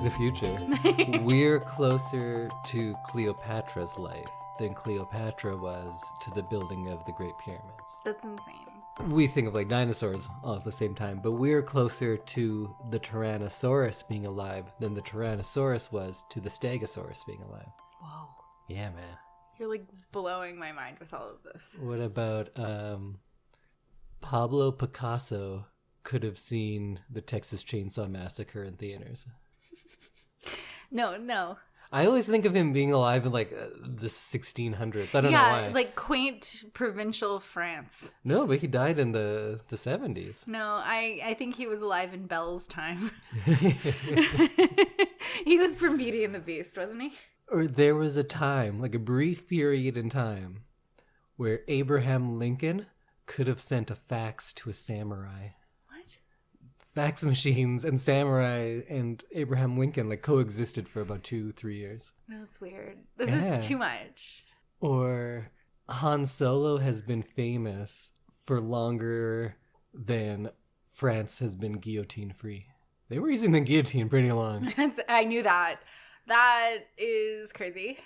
The future. We're closer to Cleopatra's life than Cleopatra was to the building of the Great Pyramids. That's insane. We think of like dinosaurs all at the same time, but we're closer to the Tyrannosaurus being alive than the Tyrannosaurus was to the Stegosaurus being alive. Whoa. Yeah, man. You're like blowing my mind with all of this. What about Pablo Picasso could have seen the Texas Chainsaw Massacre in theaters? No. I always think of him being alive in like the 1600s. I don't know why. Yeah, like quaint provincial France. No, but he died in the 70s. No, I think he was alive in Belle's time. He was from Beauty and the Beast, wasn't he? Or there was a time, like a brief period in time, where Abraham Lincoln could have sent a fax to a samurai. What? Fax machines and samurai and Abraham Lincoln like coexisted for about 2-3 years. That's weird. This is too much. Or Han Solo has been famous for longer than France has been guillotine free. They were using the guillotine pretty long. I knew that. That is crazy.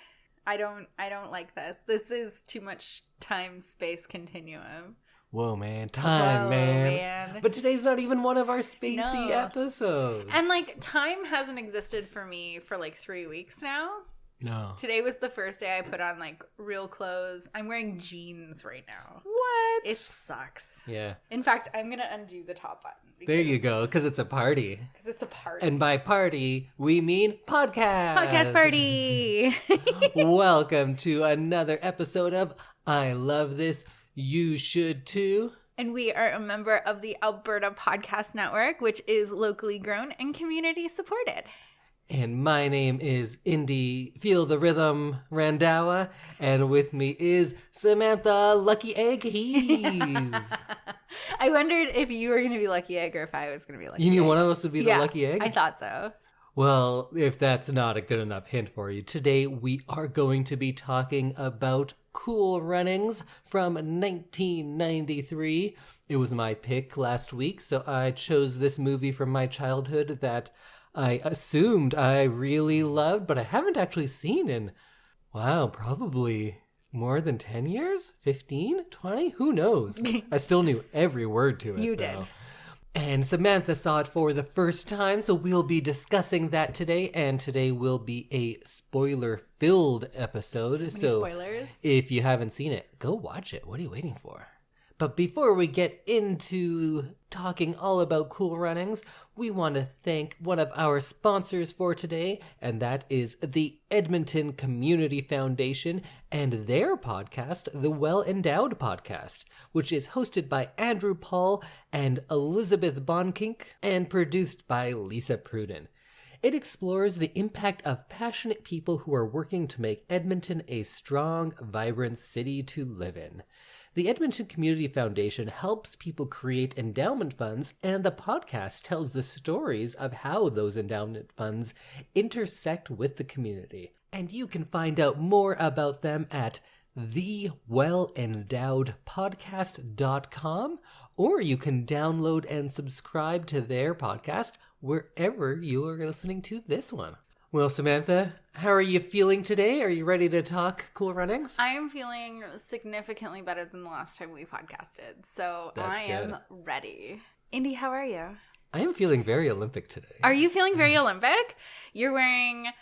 I don't like this. This is too much time-space continuum. Whoa, man. Time, man. But today's not even one of our spacey episodes. And, like, time hasn't existed for me for, like, 3 weeks now. No. Today was the first day I put on, like, real clothes. I'm wearing jeans right now. What? It sucks. Yeah. In fact, I'm going to undo the top button. There you go, because it's a party. Because it's a party. And by party, we mean podcast. Podcast party. Welcome to another episode of I Love This, You Should Too. And we are a member of the Alberta Podcast Network, which is locally grown and community supported. And my name is Indy Feel the Rhythm Randawa, and with me is Samantha Lucky Egg Hees. I wondered if you were going to be Lucky Egg or if I was going to be Lucky Egg. You knew one of us would be the Lucky Egg? I thought so. Well, if that's not a good enough hint for you, today we are going to be talking about Cool Runnings from 1993. It was my pick last week, so I chose this movie from my childhood that I assumed I really loved, but I haven't actually seen in, probably more than 10 years? 15? 20? Who knows? I still knew every word to it. You did. And Samantha saw it for the first time, so we'll be discussing that today, and today will be a spoiler-filled episode. So many spoilers. If you haven't seen it, go watch it. What are you waiting for? But before we get into talking all about Cool Runnings, we want to thank one of our sponsors for today, and that is the Edmonton Community Foundation and their podcast, the Well Endowed Podcast, which is hosted by Andrew Paul and Elizabeth Bonkink and produced by Lisa Pruden. It explores the impact of passionate people who are working to make Edmonton a strong, vibrant city to live in. The Edmonton Community Foundation helps people create endowment funds, and the podcast tells the stories of how those endowment funds intersect with the community. And you can find out more about them at thewellendowedpodcast.com, or you can download and subscribe to their podcast wherever you are listening to this one. Well, Samantha, how are you feeling today? Are you ready to talk Cool Runnings? I am feeling significantly better than the last time we podcasted, so That's I am ready. Indy, how are you? I am feeling very Olympic today. Are you feeling very Olympic? You're wearing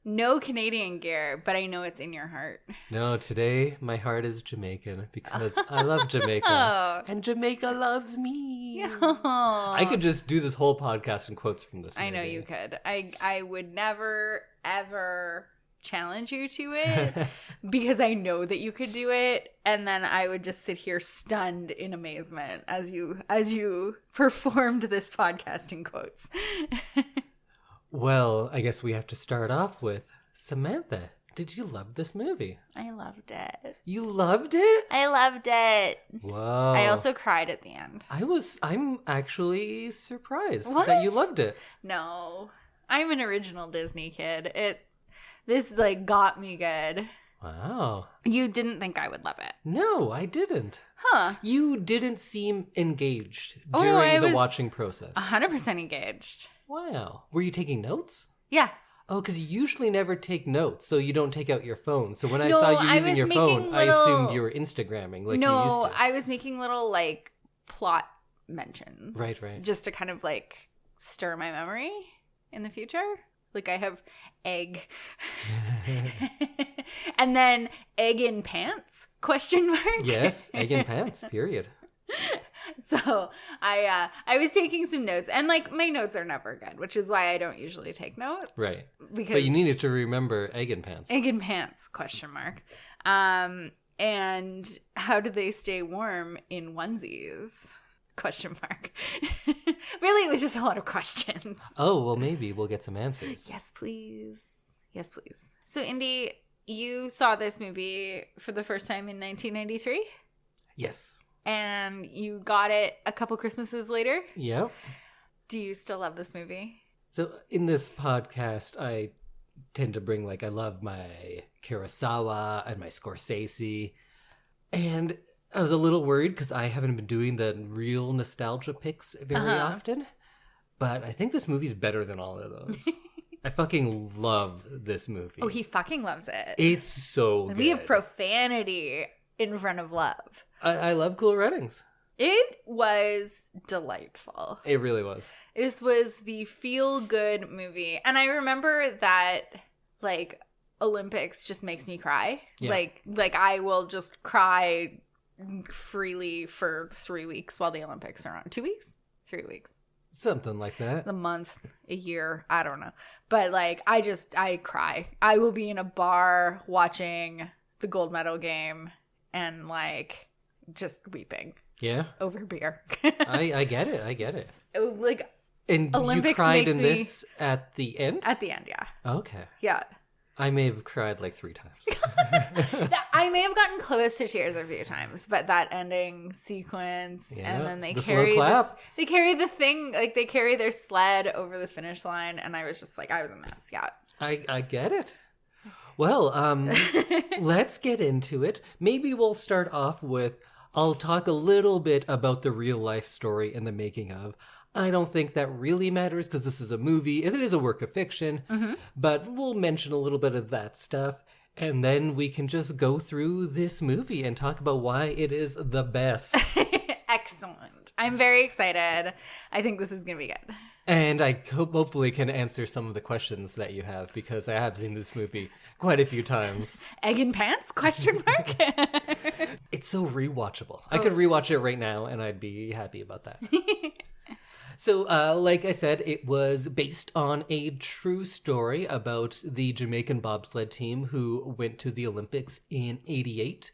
no Canadian gear, but I know it's in your heart. No, today my heart is Jamaican because I love Jamaica. And Jamaica loves me. I could just do this whole podcast in quotes from this movie. I know you could. I would never, ever challenge you to it because I know that you could do it, and then I would just sit here stunned in amazement as you performed this podcast in quotes. Well, I guess we have to start off with Samantha. Did you love this movie? I loved it. You loved it? I loved it. Whoa. I also cried at the end. I'm actually surprised What? that you loved it. No. I'm an original Disney kid. This got me good. Wow. You didn't think I would love it. No, I didn't. Huh. You didn't seem engaged Oh, during I the was watching process. 100% engaged. Wow. Were you taking notes? Yeah. Oh, because you usually never take notes, so you don't take out your phone. So when I No, saw you I using was your phone, making I assumed little- you were Instagramming like you No, used to. I was making little like plot mentions. Right. Just to kind of like stir my memory in the future. Like I have egg. And then egg in pants? Question mark? Yes, egg in pants, period. So I was taking some notes, and like my notes are never good, which is why I don't usually take notes. Right. Because But you needed to remember egg in pants. egg in pants? Question mark. And how do they stay warm in onesies? Question mark. Really, it was just a lot of questions. Oh, well, maybe we'll get some answers. Yes, please. Yes, please. So, Indy, you saw this movie for the first time in 1993, Yes. and you got it a couple Christmases later. Yep. Do you still love this movie? So in this podcast, I tend to bring, like, I love my Kurosawa and my Scorsese. And I was a little worried because I haven't been doing the real nostalgia picks very often. But I think this movie's better than all of those. I fucking love this movie. Oh, he fucking loves it. It's so good. We have profanity in front of love. I love Cool Runnings. It was delightful. It really was. This was the feel-good movie. And I remember that, like, Olympics just makes me cry. Yeah. Like I will just cry freely for 3 weeks while the Olympics are on. 2 weeks? 3 weeks. Something like that. A month, a year, I don't know. But, like, I cry. I will be in a bar watching the gold medal game and, like, just weeping Yeah. over beer. I get it. I get it. Like, And Olympics you cried makes in me- this at the end? at the end, yeah. Okay. Yeah. I may have cried like 3 times. I may have gotten close to tears a few times, but that ending sequence, Yeah, and then they the slow carry clap. they carry the thing, like they carry their sled over the finish line, and I was just like, I was a mess. Yeah. I get it. Well, let's get into it. Maybe we'll start off with, I'll talk a little bit about the real life story and the making of. I don't think that really matters because this is a movie. It is a work of fiction, but we'll mention a little bit of that stuff. And then we can just go through this movie and talk about why it is the best. Excellent. I'm very excited. I think this is going to be good. And I hopefully can answer some of the questions that you have because I have seen this movie quite a few times. Egg in pants? Question mark? It's so rewatchable. I could rewatch it right now and I'd be happy about that. So, like I said, it was based on a true story about the Jamaican bobsled team who went to the Olympics in '88.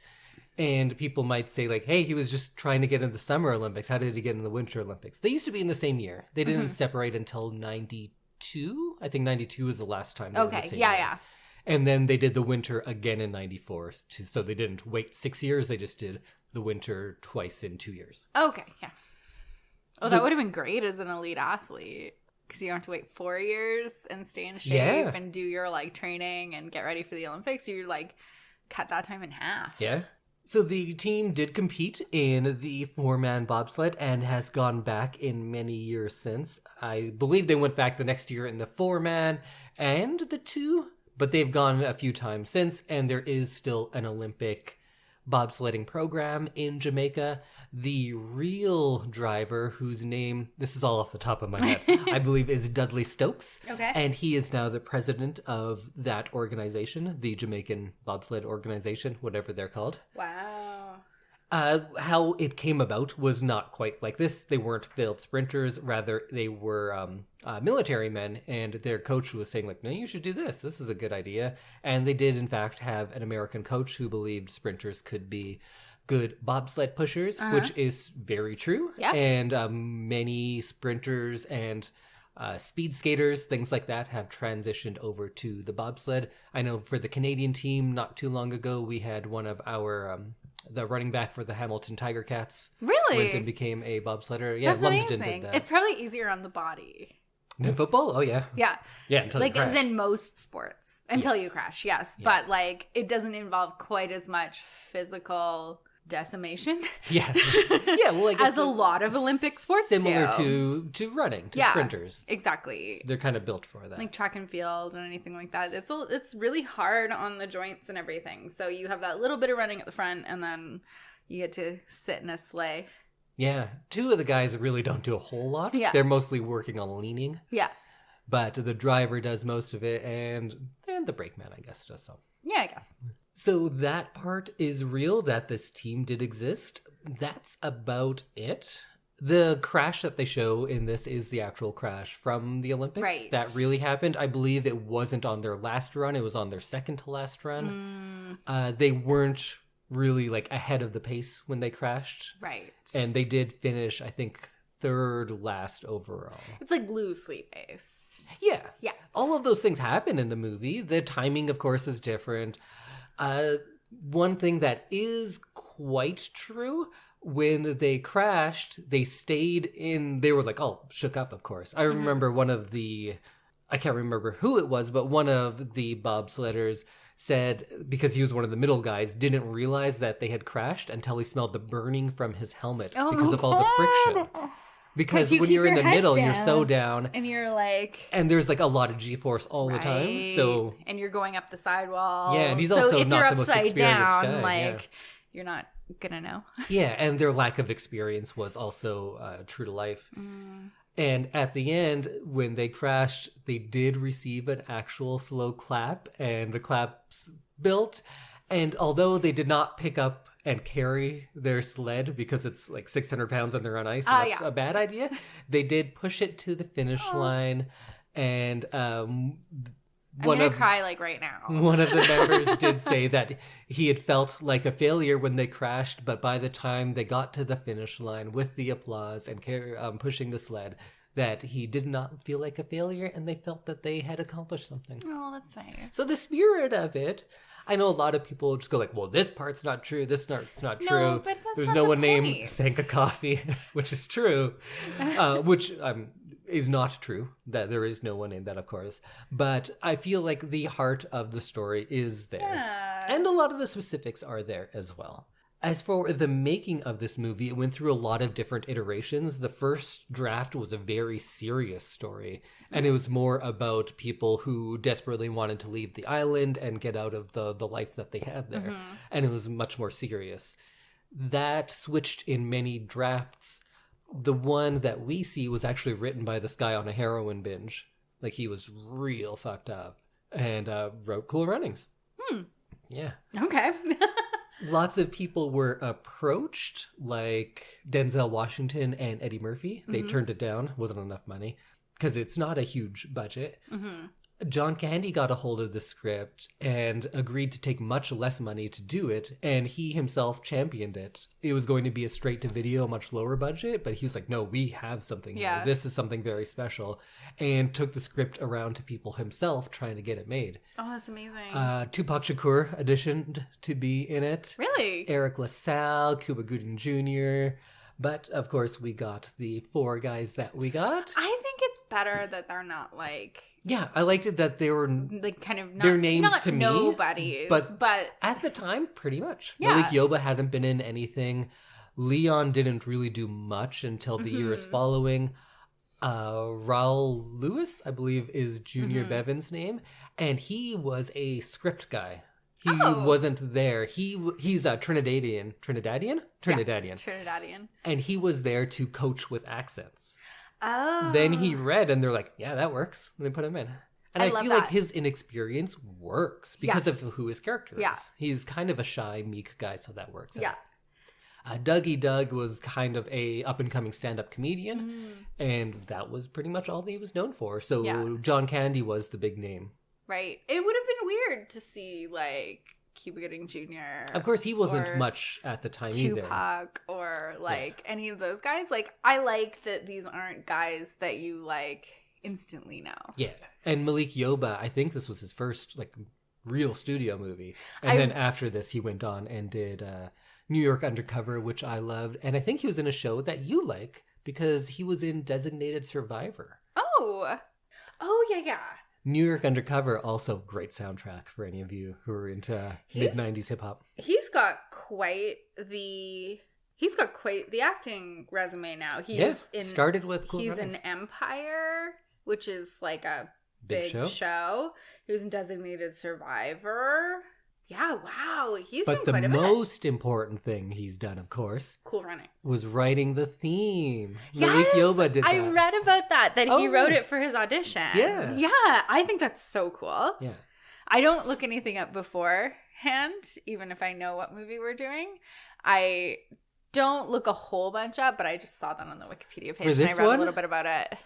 And people might say, like, hey, he was just trying to get in the Summer Olympics. How did he get in the Winter Olympics? They used to be in the same year. They didn't separate until 92. I think 92 was the last time they were in the Okay. same Yeah, year. yeah. And then they did the winter again in 94. So they didn't wait 6 years. They just did the winter twice in 2 years. Okay. Yeah. Oh, So- that would have been great as an elite athlete. Because you don't have to wait 4 years and stay in shape Yeah. and do your, like, training and get ready for the Olympics. You, like, cut that time in half. Yeah. So the team did compete in the 4-man bobsled and has gone back in many years since. I believe they went back the next year in the 4-man and the 2, but they've gone a few times since, and there is still an Olympic bobsledding program in Jamaica. The real driver, whose name, this is all off the top of my head, I believe is Dudley Stokes. Okay. And he is now the president of that organization, the Jamaican Bobsled Organization, whatever they're called. Wow. How it came about was not quite like this. They weren't failed sprinters. Rather, they were military men, and their coach was saying, like, no, you should do this. This is a good idea. And they did, in fact, have an American coach who believed sprinters could be good bobsled pushers, which is very true. Yeah. And many sprinters and speed skaters, things like that, have transitioned over to the bobsled. I know for the Canadian team, not too long ago, we had one of our the running back for the Hamilton Tiger Cats Really? went and became a bobsledder. Yeah, That's Lumsden amazing. did that. It's probably easier on the body. Than football? Oh, yeah. Yeah. Yeah, until Like, you crash. than most sports. Until Yes. you crash, yes. Yeah. But, like, it doesn't involve quite as much physical decimation. Yeah. Yeah, well, I guess as a lot of Olympic sports similar do. to running, to sprinters. Exactly. They're kind of built for that. Like track and field and anything like that. It's really hard on the joints and everything. So you have that little bit of running at the front, and then you get to sit in a sleigh. Yeah. Two of the guys really don't do a whole lot. Yeah. They're mostly working on leaning. Yeah. But the driver does most of it, and the brakeman, I guess, does some. Yeah, I guess. So that part is real, that this team did exist. That's about it. The crash that they show in this is the actual crash from the Olympics. Right. That really happened. I believe it wasn't on their last run. It was on their second to last run. They weren't really like ahead of the pace when they crashed. Right. And they did finish, I think, third last overall. It's like loosely based. Yeah. Yeah. All of those things happen in the movie. The timing, of course, is different. One thing that is quite true, when they crashed, they stayed in, they were like, all shook up, of course. I remember I can't remember who it was, but one of the bobsledders said, because he was one of the middle guys, didn't realize that they had crashed until he smelled the burning from his helmet because of all the friction. Because when you're in the middle, you're so down. And you're like... And there's like a lot of G-force all the time. So and you're going up the sidewall. Yeah, and he's also not the most upside experienced down, guy. you're not gonna know. Yeah, and their lack of experience was also true to life. And at the end, when they crashed, they did receive an actual slow clap, and the claps built. And although they did not pick up and carry their sled because it's like 600 pounds and they're on ice, and that's a bad idea, they did push it to the finish line. And I'm gonna cry like right now. One of the members did say that he had felt like a failure when they crashed, but by the time they got to the finish line with the applause and pushing the sled, that he did not feel like a failure, and they felt that they had accomplished something. Oh, that's nice. So the spirit of it, I know a lot of people just go like, well, this part's not true, this part's not true. No, but that's There's not no the one named point. Sanka Coffee, which is true, which is not true, that there is no one named that, of course. But I feel like the heart of the story is there. Yeah. And a lot of the specifics are there as well. As for the making of this movie, it went through a lot of different iterations. The first draft was a very serious story, and it was more about people who desperately wanted to leave the island and get out of the life that they had there. And it was much more serious. That switched in many drafts. The one that we see was actually written by this guy on a heroin binge. Like, he was real fucked up, and wrote Cool Runnings. Yeah. Okay. Lots of people were approached, like Denzel Washington and Eddie Murphy. They turned it down. Wasn't enough money because it's not a huge budget. John Candy got a hold of the script and agreed to take much less money to do it, and he himself championed it. It was going to be a straight-to-video, much lower budget, but he was like, no, we have something here. This is something very special, and took the script around to people himself, trying to get it made. Oh, that's amazing. Tupac Shakur auditioned to be in it. Really? Eric LaSalle, Cuba Gooding Jr., but of course we got the four guys that we got. I think it's better that they're not like... Yeah, I liked it that they were like kind of not, their names not to me, nobodies, but at the time, pretty much. Yeah. Malik Yoba hadn't been in anything. Leon didn't really do much until the years following. Rawle Lewis, I believe, is Junior Bevan's name, and he was a script guy. He wasn't there. He's a Trinidadian. Yeah, Trinidadian, and he was there to coach with accents. Oh. Then he read, and they're like, yeah, that works. And they put him in. And I feel like his inexperience works because of who his character is. Yeah. He's kind of a shy, meek guy, so that works. Yeah. Dougie Doug was kind of a up-and-coming stand-up comedian, and that was pretty much all he was known for. So John Candy was the big name. Right. It would have been weird to see, like, Cuba Gooding Jr. Of course, he wasn't much at the time either. Tupac or, like, any of those guys. Like, I like that these aren't guys that you, like, instantly know. Yeah. And Malik Yoba, I think this was his first, like, real studio movie. And then after this, he went on and did New York Undercover, which I loved. And I think he was in a show that you like because he was in Designated Survivor. Oh, yeah. New York Undercover, also great soundtrack for any of you who are into mid-90s hip-hop. He's got quite the acting resume now. Started with Cool He's Runnings. in Empire, which is like a big show. He was in Designated Survivor. Yeah, wow. He's done quite a bit. But the most important thing he's done, of course, Cool Runnings, was writing the theme. Yes, Malik Yoba did that. I read about that he wrote it for his audition. Yeah. Yeah, I think that's so cool. Yeah. I don't look anything up beforehand, even if I know what movie we're doing. I don't look a whole bunch up, but I just saw that on the Wikipedia page and I read a little bit about it.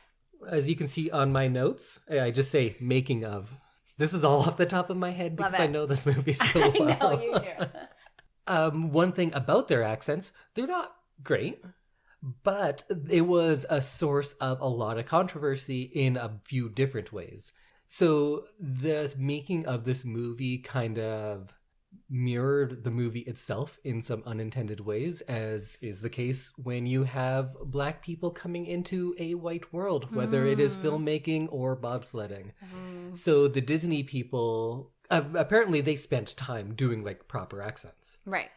As you can see on my notes, I just say making of. This is all off the top of my head because I know this movie so well. I know you do. One thing about their accents, they're not great, but it was a source of a lot of controversy in a few different ways. So the making of this movie kind of mirrored the movie itself in some unintended ways, as is the case when you have Black people coming into a white world, whether it is filmmaking or bobsledding. So the Disney people, apparently they spent time doing like proper accents. Right.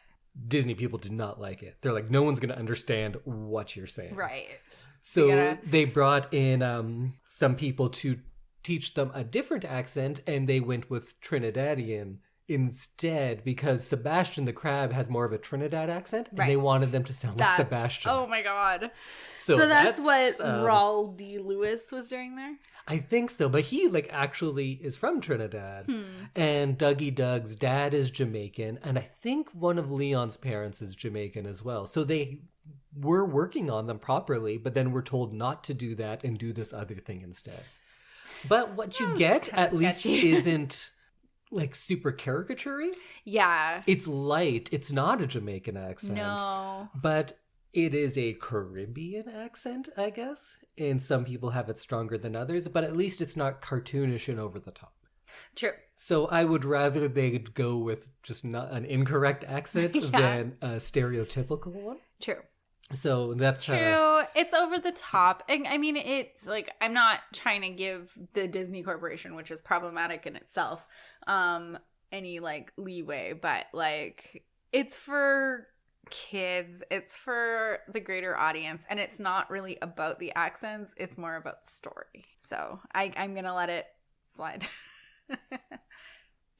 Disney people did not like it. They're like, no one's going to understand what you're saying. Right. So they brought in some people to teach them a different accent, and they went with Trinidadian instead because Sebastian the Crab has more of a Trinidad accent, and they wanted them to sound like Sebastian. Oh my god! So that's what Rawle D Lewis was doing there. I think so, but he like actually is from Trinidad, and Dougie Doug's dad is Jamaican, and I think one of Leon's parents is Jamaican as well. So they were working on them properly, but then were told not to do that and do this other thing instead. But what you get at least isn't like super caricature-y. Yeah. It's light. It's not a Jamaican accent. No. But it is a Caribbean accent, I guess. And some people have it stronger than others, but at least it's not cartoonish and over the top. True. So I would rather they go with just not an incorrect accent than a stereotypical one. True. So that's true. It's over the top. And I mean, it's like, I'm not trying to give the Disney Corporation, which is problematic in itself, any like leeway, but like it's for kids, it's for the greater audience, and it's not really about the accents, it's more about the story. So I'm gonna let it slide.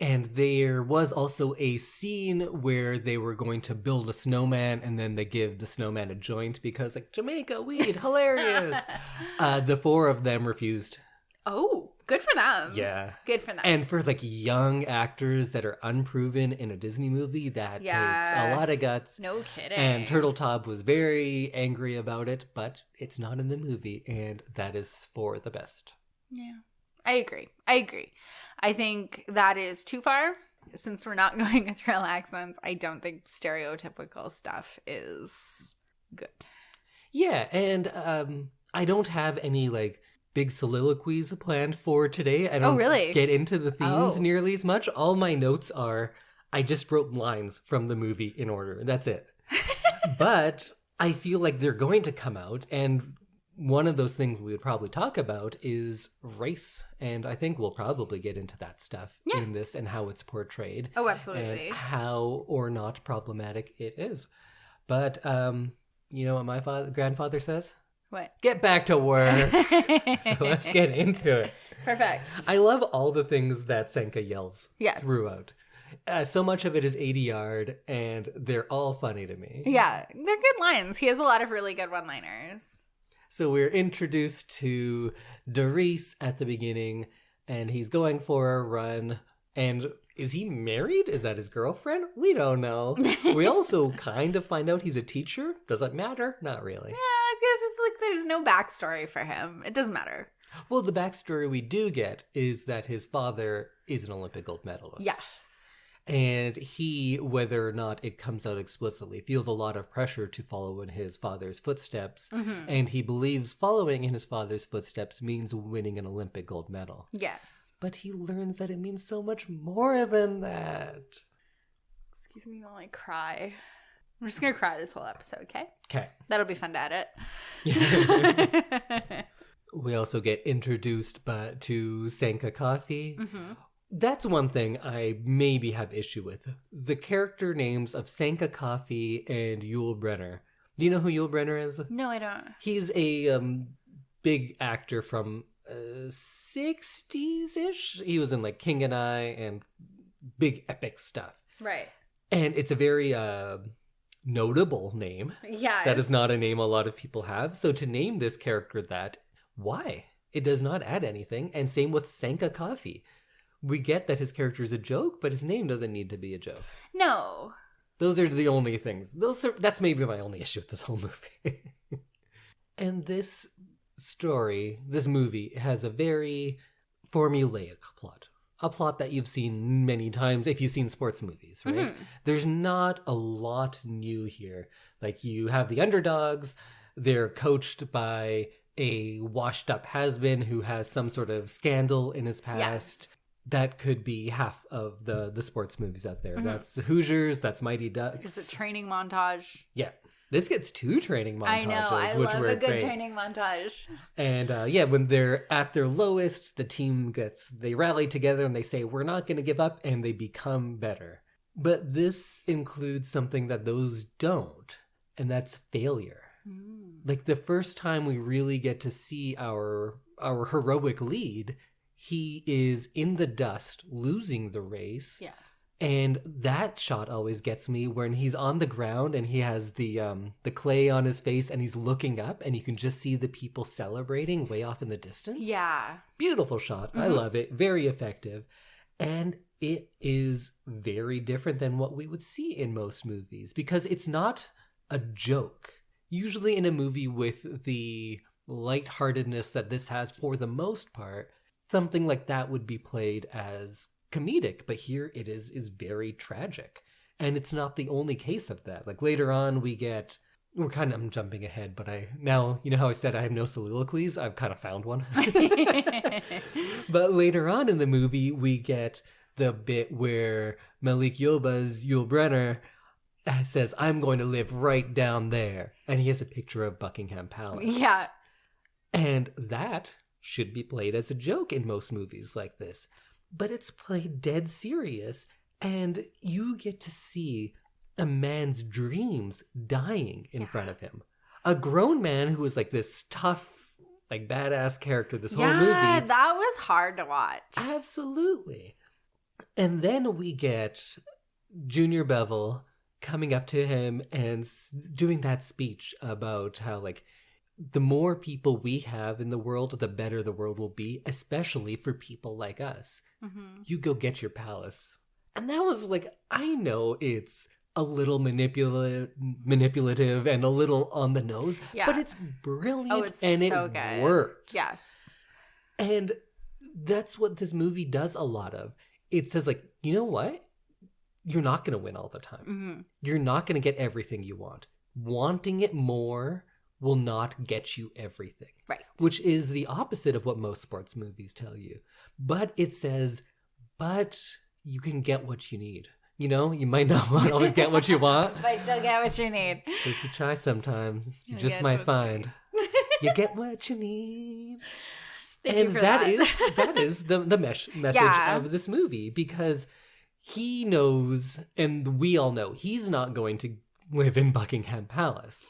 And there was also a scene where they were going to build a snowman, and then they give the snowman a joint because, like, Jamaica weed, hilarious. The four of them refused. Oh, good for them. Yeah. Good for them. And for, like, young actors that are unproven in a Disney movie, that takes a lot of guts. No kidding. And Turteltaub was very angry about it, but it's not in the movie, and that is for the best. Yeah. I agree. I think that is too far. Since we're not going with real accents, I don't think stereotypical stuff is good. Yeah, and I don't have any, like, big soliloquies planned for today. I don't get into the themes nearly as much. All my notes are, I just wrote lines from the movie in order. That's it. But I feel like they're going to come out, and one of those things we would probably talk about is race. And I think we'll probably get into that stuff in this and how it's portrayed. Oh, absolutely. And how or not problematic it is. But you know what my grandfather says? What? Get back to work. So let's get into it. Perfect. I love all the things that Senka yells throughout. So much of it is 80-yard, and they're all funny to me. Yeah, they're good lines. He has a lot of really good one-liners. So we're introduced to Doris at the beginning, and he's going for a run. And is he married? Is that his girlfriend? We don't know. We also kind of find out he's a teacher. Does that matter? Not really. Yeah, it's like there's no backstory for him. It doesn't matter. Well, the backstory we do get is that his father is an Olympic gold medalist. Yes. And he, whether or not it comes out explicitly, feels a lot of pressure to follow in his father's footsteps. Mm-hmm. And he believes following in his father's footsteps means winning an Olympic gold medal. Yes. But he learns that it means so much more than that. Excuse me while I cry. I'm just going to cry this whole episode, okay? Okay. That'll be fun to edit. We also get introduced to Sanka Coffee. Mm-hmm. That's one thing I maybe have issue with. The character names of Sanka Coffee and Yul Brynner. Do you know who Yul Brynner is? No, I don't. He's a big actor from 60s-ish. He was in like King and I and big epic stuff. Right. And it's a very notable name. Yeah. That is not a name a lot of people have. So to name this character that, why? It does not add anything. And same with Sanka Coffee. We get that his character is a joke, but his name doesn't need to be a joke. No. Those are the only things. That's maybe my only issue with this whole movie. And this movie, has a very formulaic plot. A plot that you've seen many times if you've seen sports movies, right? Mm-hmm. There's not a lot new here. Like, you have the underdogs. They're coached by a washed-up has-been who has some sort of scandal in his past. Yes. That could be half of the sports movies out there. Mm-hmm. That's the Hoosiers, that's Mighty Ducks. It's a training montage. Yeah. This gets 2 training montages, I know. I which love were a good great. training montage. And when they're at their lowest, the team they rally together and they say, we're not going to give up, and they become better. But this includes something that those don't, and that's failure. Like, the first time we really get to see our heroic lead, he is in the dust, losing the race. Yes. And that shot always gets me when he's on the ground and he has the clay on his face and he's looking up and you can just see the people celebrating way off in the distance. Yeah. Beautiful shot. I love it. Very effective. And it is very different than what we would see in most movies because it's not a joke. Usually in a movie with the lightheartedness that this has for the most part, something like that would be played as comedic, but here it is very tragic. And it's not the only case of that. Like, later on I'm jumping ahead, but now, you know how I said I have no soliloquies? I've kind of found one. But later on in the movie, we get the bit where Malik Yoba's Yul Brynner says, I'm going to live right down there. And he has a picture of Buckingham Palace. Yeah. And that should be played as a joke in most movies like this. But it's played dead serious, and you get to see a man's dreams dying in front of him. A grown man who was like this tough, like badass character this whole movie. Yeah, that was hard to watch. Absolutely. And then we get Junior Bevel coming up to him and doing that speech about how, like, the more people we have in the world, the better the world will be, especially for people like us. Mm-hmm. You go get your palace. And that was like, I know it's a little manipulative and a little on the nose, but it's brilliant and so it good. Worked. Yes. And that's what this movie does a lot of. It says, like, you know what? You're not going to win all the time. Mm-hmm. You're not going to get everything you want. Wanting it more will not get you everything. Right. Which is the opposite of what most sports movies tell you. But it says, but you can get what you need. You know, you might not always get what you want. But you'll get what you need. If you try sometime, you just get might what find you get what you need. Thank you And for that is the message Yeah. of this movie, because he knows, and we all know, he's not going to live in Buckingham Palace.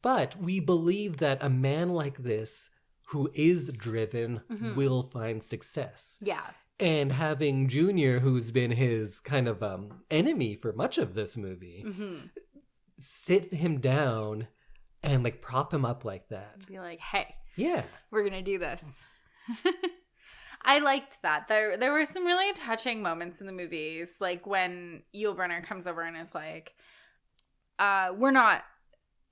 But we believe that a man like this, who is driven, will find success. Yeah. And having Junior, who's been his kind of enemy for much of this movie, sit him down and like prop him up like that. Be like, hey, Yeah. we're going to do this. I liked that. There were some really touching moments in the movies, like when Yul Brynner comes over and is like, we're not,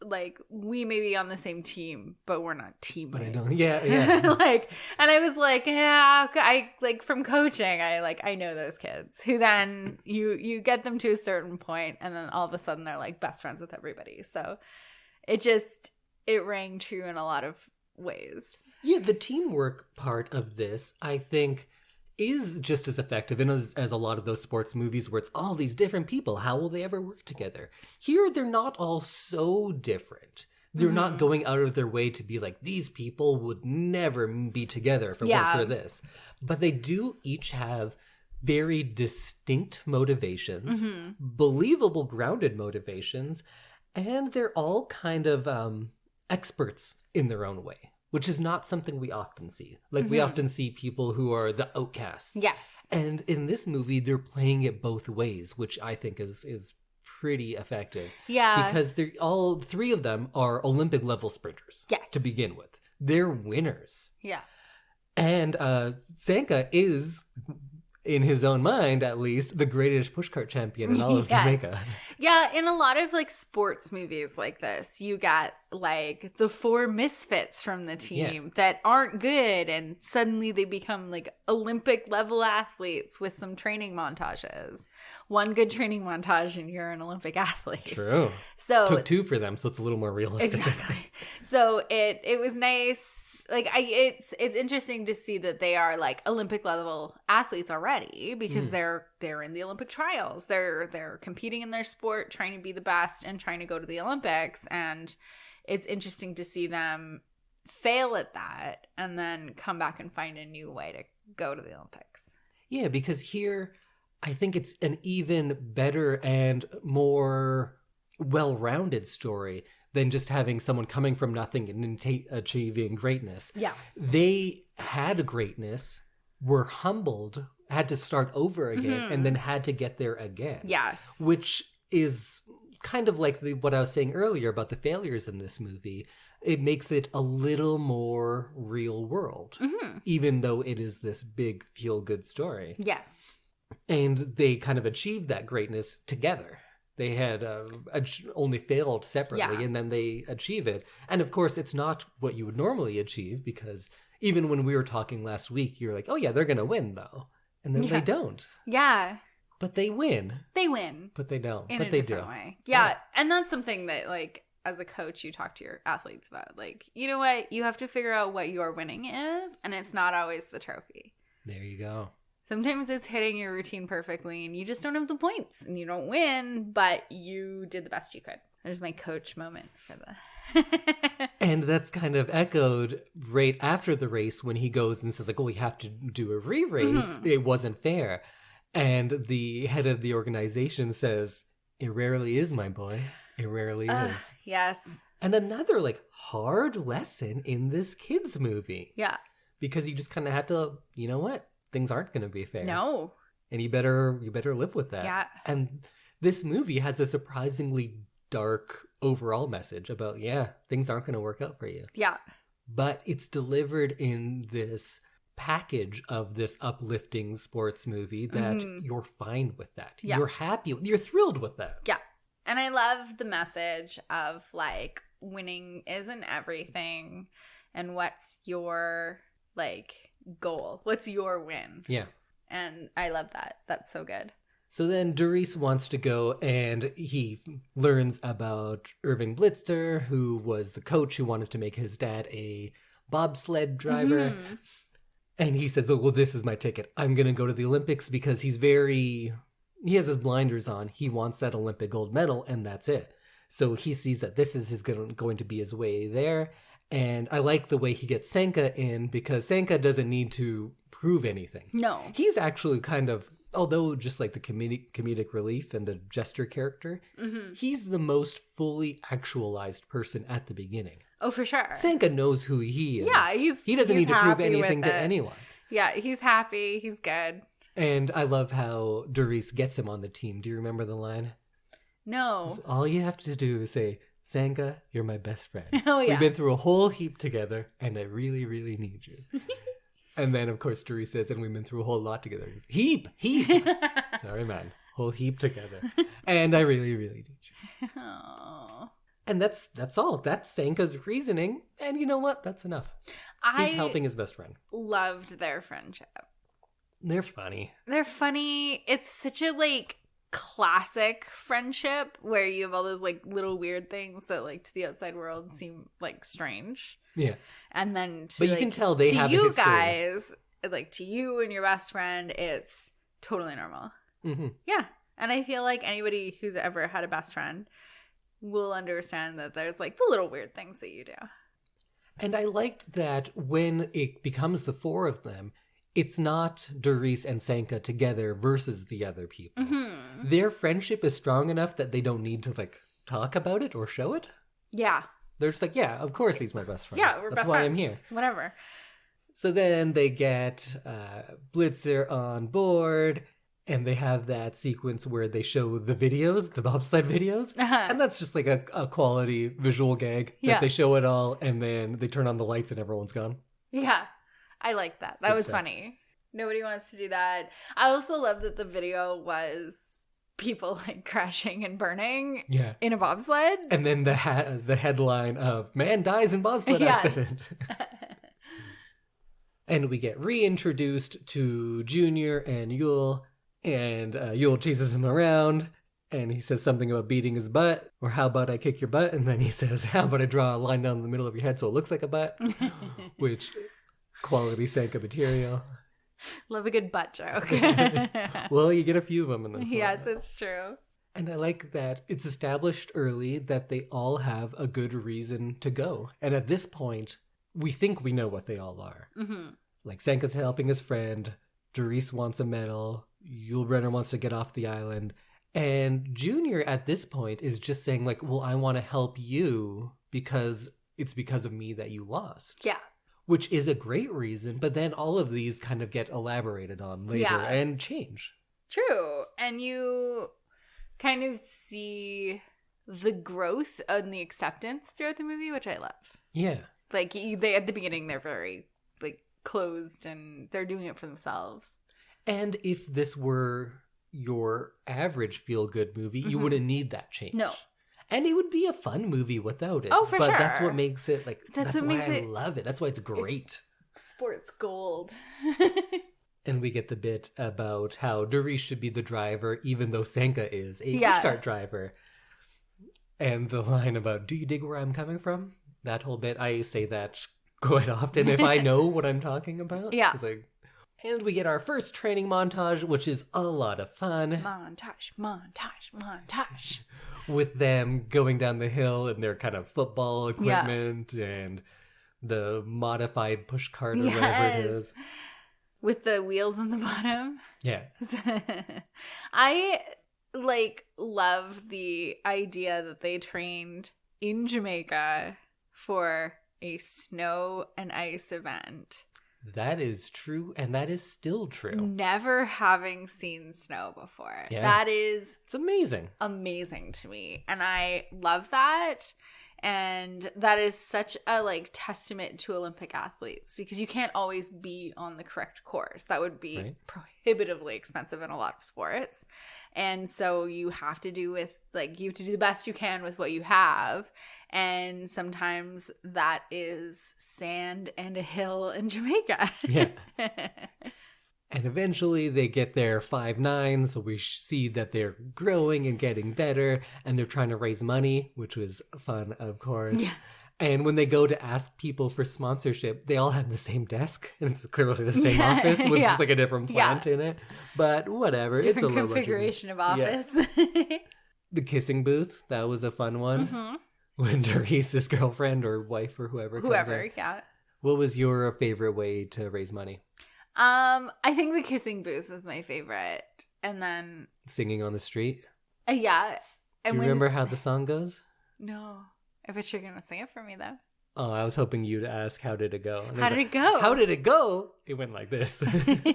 like, we may be on the same team, but we're not teammates. But I don't. Yeah. Like, and I was like, yeah, I like, from coaching, I know those kids who then you get them to a certain point and then all of a sudden they're like best friends with everybody. So it rang true in a lot of ways. Yeah, the teamwork part of this, I think, is just as effective as a lot of those sports movies where it's all these different people. How will they ever work together? Here, they're not all so different. They're not going out of their way to be like, these people would never be together if it weren't for this. But they do each have very distinct motivations, believable, grounded motivations, and they're all kind of experts in their own way, which is not something we often see. Like, we often see people who are the outcasts. Yes. And in this movie, they're playing it both ways, which I think is pretty effective. Yeah. Because they're all three of them are Olympic level sprinters. Yes. To begin with. They're winners. Yeah. And Sanka is, in his own mind at least, the greatest pushcart champion in all of Jamaica. Yeah, in a lot of like sports movies like this, you got like the four misfits from the team that aren't good, and suddenly they become like Olympic level athletes with some training montages. One good training montage and you're an Olympic athlete. True. So took two for them, so it's a little more realistic. Exactly. So it was nice. Like, it's interesting to see that they are like Olympic level athletes already, because they're in the Olympic trials. They're competing in their sport, trying to be the best and trying to go to the Olympics. And it's interesting to see them fail at that and then come back and find a new way to go to the Olympics. Yeah, because here I think it's an even better and more well-rounded story than just having someone coming from nothing and achieving greatness. Yeah. They had greatness, were humbled, had to start over again, and then had to get there again. Yes. Which is kind of like what I was saying earlier about the failures in this movie. It makes it a little more real world, even though it is this big feel-good story. Yes. And they kind of achieved that greatness together. They had only failed separately, and then they achieve it. And of course, it's not what you would normally achieve, because even when we were talking last week, you're like, oh yeah, they're going to win though. And then they don't. Yeah. But they win. They win. But they don't. In but a they different do. way. Yeah. And that's something that, like, as a coach, you talk to your athletes about. Like, you know what? You have to figure out what your winning is, and it's not always the trophy. There you go. Sometimes it's hitting your routine perfectly and you just don't have the points and you don't win, but you did the best you could. There's my coach moment for the... And that's kind of echoed right after the race when he goes and says, like, oh, we have to do a re-race. It wasn't fair. And the head of the organization says, it rarely is, my boy. It rarely is. Yes. And another, like, hard lesson in this kids movie. Yeah. Because you just kind of had to, you know what? Things aren't going to be fair. No. And you better live with that. Yeah. And this movie has a surprisingly dark overall message about, things aren't going to work out for you. Yeah. But it's delivered in this package of this uplifting sports movie that you're fine with that. Yeah. You're happy. You're thrilled with that. Yeah. And I love the message of, like, winning isn't everything. And what's your, like, goal? What's your win? Yeah. And I love that. That's so good. So then Doris wants to go, and he learns about Irving Blitzer, who was the coach who wanted to make his dad a bobsled driver. And he says, oh, well, this is my ticket. I'm going to go to the Olympics, because he has his blinders on. He wants that Olympic gold medal, and that's it. So he sees that this is going to be his way there. And I like the way he gets Sanka in, because Sanka doesn't need to prove anything. No. He's actually kind of, although just like the comedic relief and the jester character, he's the most fully actualized person at the beginning. Oh, for sure. Sanka knows who he is. Yeah, he doesn't need to prove happy anything with to it. anyone. Yeah, he's happy. He's good. And I love how Doris gets him on the team. Do you remember the line? No. So all you have to do is say, Sanka, you're my best friend. Oh, yeah. We've been through a whole heap together, and I really, really need you. And then, of course, Doris says, and we've been through a whole lot together. Heap. Sorry, man. Whole heap together. And I really, really need you. Aww. And that's all. That's Sanka's reasoning. And you know what? That's enough. He's helping his best friend. Loved their friendship. They're funny. They're funny. It's such a, like, classic friendship where you have all those, like, little weird things that, like, to the outside world seem, like, strange. Yeah. And then but you can tell they have a you history. guys, like, to you and your best friend, it's totally normal. Yeah. And I feel like anybody who's ever had a best friend will understand that there's like the little weird things that you do. And I liked that when it becomes the four of them, it's not Doris and Sanka together versus the other people. Mm-hmm. Their friendship is strong enough that they don't need to like talk about it or show it. Yeah. They're just like, yeah, of course he's my best friend. Yeah, we're That's best why friends. I'm here. Whatever. So then they get Blitzer on board, and they have that sequence where they show the videos, the bobsled videos. Uh-huh. And that's just like a quality visual gag that Yeah. they show it all, and then they turn on the lights and everyone's gone. Yeah. I like that. That Good was stuff. funny. Nobody wants to do that. I also love that the video was people like crashing and burning Yeah. in a bobsled. And then the headline of "Man dies in bobsled Yeah. accident." And we get reintroduced to Junior and Yule, and Yule chases him around, and he says something about beating his butt, or how about I kick your butt, and then he says, how about I draw a line down the middle of your head so it looks like a butt, which quality Sanka material. Love a good butt joke. Well, you get a few of them in this one. Yes, it's true. And I like that it's established early that they all have a good reason to go. And at this point, we think we know what they all are. Mm-hmm. Like, Sanka's helping his friend, Doris wants a medal, Yul Brynner wants to get off the island, and Junior at this point is just saying, like, well, I want to help you because it's because of me that you lost. Yeah. Which is a great reason, but then all of these kind of get elaborated on later Yeah. and change. True. And you kind of see the growth and the acceptance throughout the movie, which I love. Yeah. Like, they at the beginning, they're very, like, closed and they're doing it for themselves. And if this were your average feel-good movie, you Mhm. wouldn't need that change. No. And it would be a fun movie without it. Oh, for but sure. that's what makes it, like, That's that's what why makes I it- love it. That's why it's great. Sports gold. And we get the bit about how Doris should be the driver, even though Sanka is a Yeah. pushcart driver. And the line about, do you dig where I'm coming from? That whole bit, I say that quite often if I know what I'm talking about. Yeah. It's like, and we get our first training montage, which is a lot of fun, Montage. with them going down the hill in their kind of football equipment and the modified pushcart or whatever it Yes. is. With the wheels on the bottom. Yeah. I like love the idea that they trained in Jamaica for a snow and ice event. That is true, and that is still true. Never having seen snow before. Yeah. That is It's amazing. amazing to me. And I love that. And that is such a like testament to Olympic athletes because you can't always be on the correct course. That would be Right. prohibitively expensive in a lot of sports. And so you have to do the best you can with what you have. And sometimes that is sand and a hill in Jamaica. Yeah. And eventually they get their 5'9", so we see that they're growing and getting better, and they're trying to raise money, which was fun, of course. Yeah. And when they go to ask people for sponsorship, they all have the same desk, and it's clearly the same Yeah, office with yeah. just like a different plant in it. But whatever, it's a Different little configuration of Yeah. office. The kissing booth, that was a fun one. Mhm. When Doris's girlfriend or wife or whoever comes Whoever, in. yeah. What was your favorite way to raise money? I think the kissing booth was my favorite. And then, Singing on the street? yeah. Do And you remember how the song goes? No. I bet you're going to sing it for me, though. Oh, I was hoping you to ask, how did it go? And I How was did like, it go? How did it go? It went like this.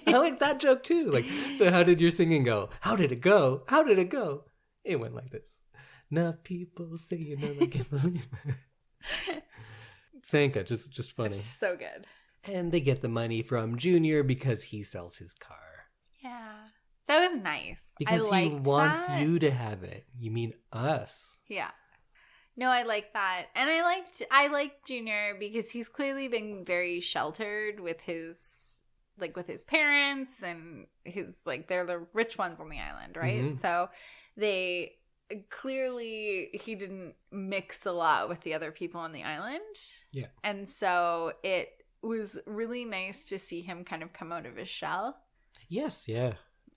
I like that joke too. Like, so how did your singing go? How did it go? How did it go? It went like this. Enough people say you never can believe it. Sanka, just funny. It's so good. And they get the money from Junior because he sells his car. Yeah. That was nice. Because I he liked wants that. you to have it. You mean us. Yeah. No, I like that. And I liked Junior because he's clearly been very sheltered with his parents and they're the rich ones on the island, right? Mhm. So they clearly he didn't mix a lot with the other people on the island. Yeah. And so it was really nice to see him kind of come out of his shell. Yes, yeah.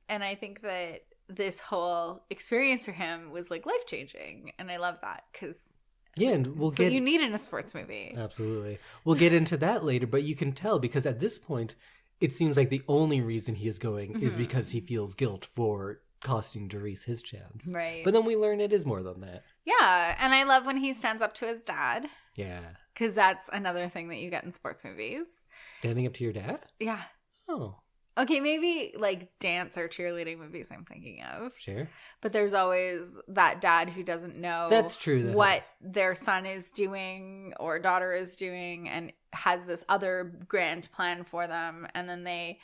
And I think that this whole experience for him was like life-changing. And I love that because and we'll get what you need in a sports movie. Absolutely. We'll get into that later, but you can tell because at this point, it seems like the only reason he is going is because he feels guilt for costing Doris his chance. Right. But then we learn it is more than that. Yeah, and I love when he stands up to his dad. Yeah. Because that's another thing that you get in sports movies. Standing up to your dad? Yeah. Oh. Okay, maybe like dance or cheerleading movies I'm thinking of. Sure. But there's always that dad who doesn't know That's true, what their son is doing or daughter is doing and has this other grand plan for them. And then they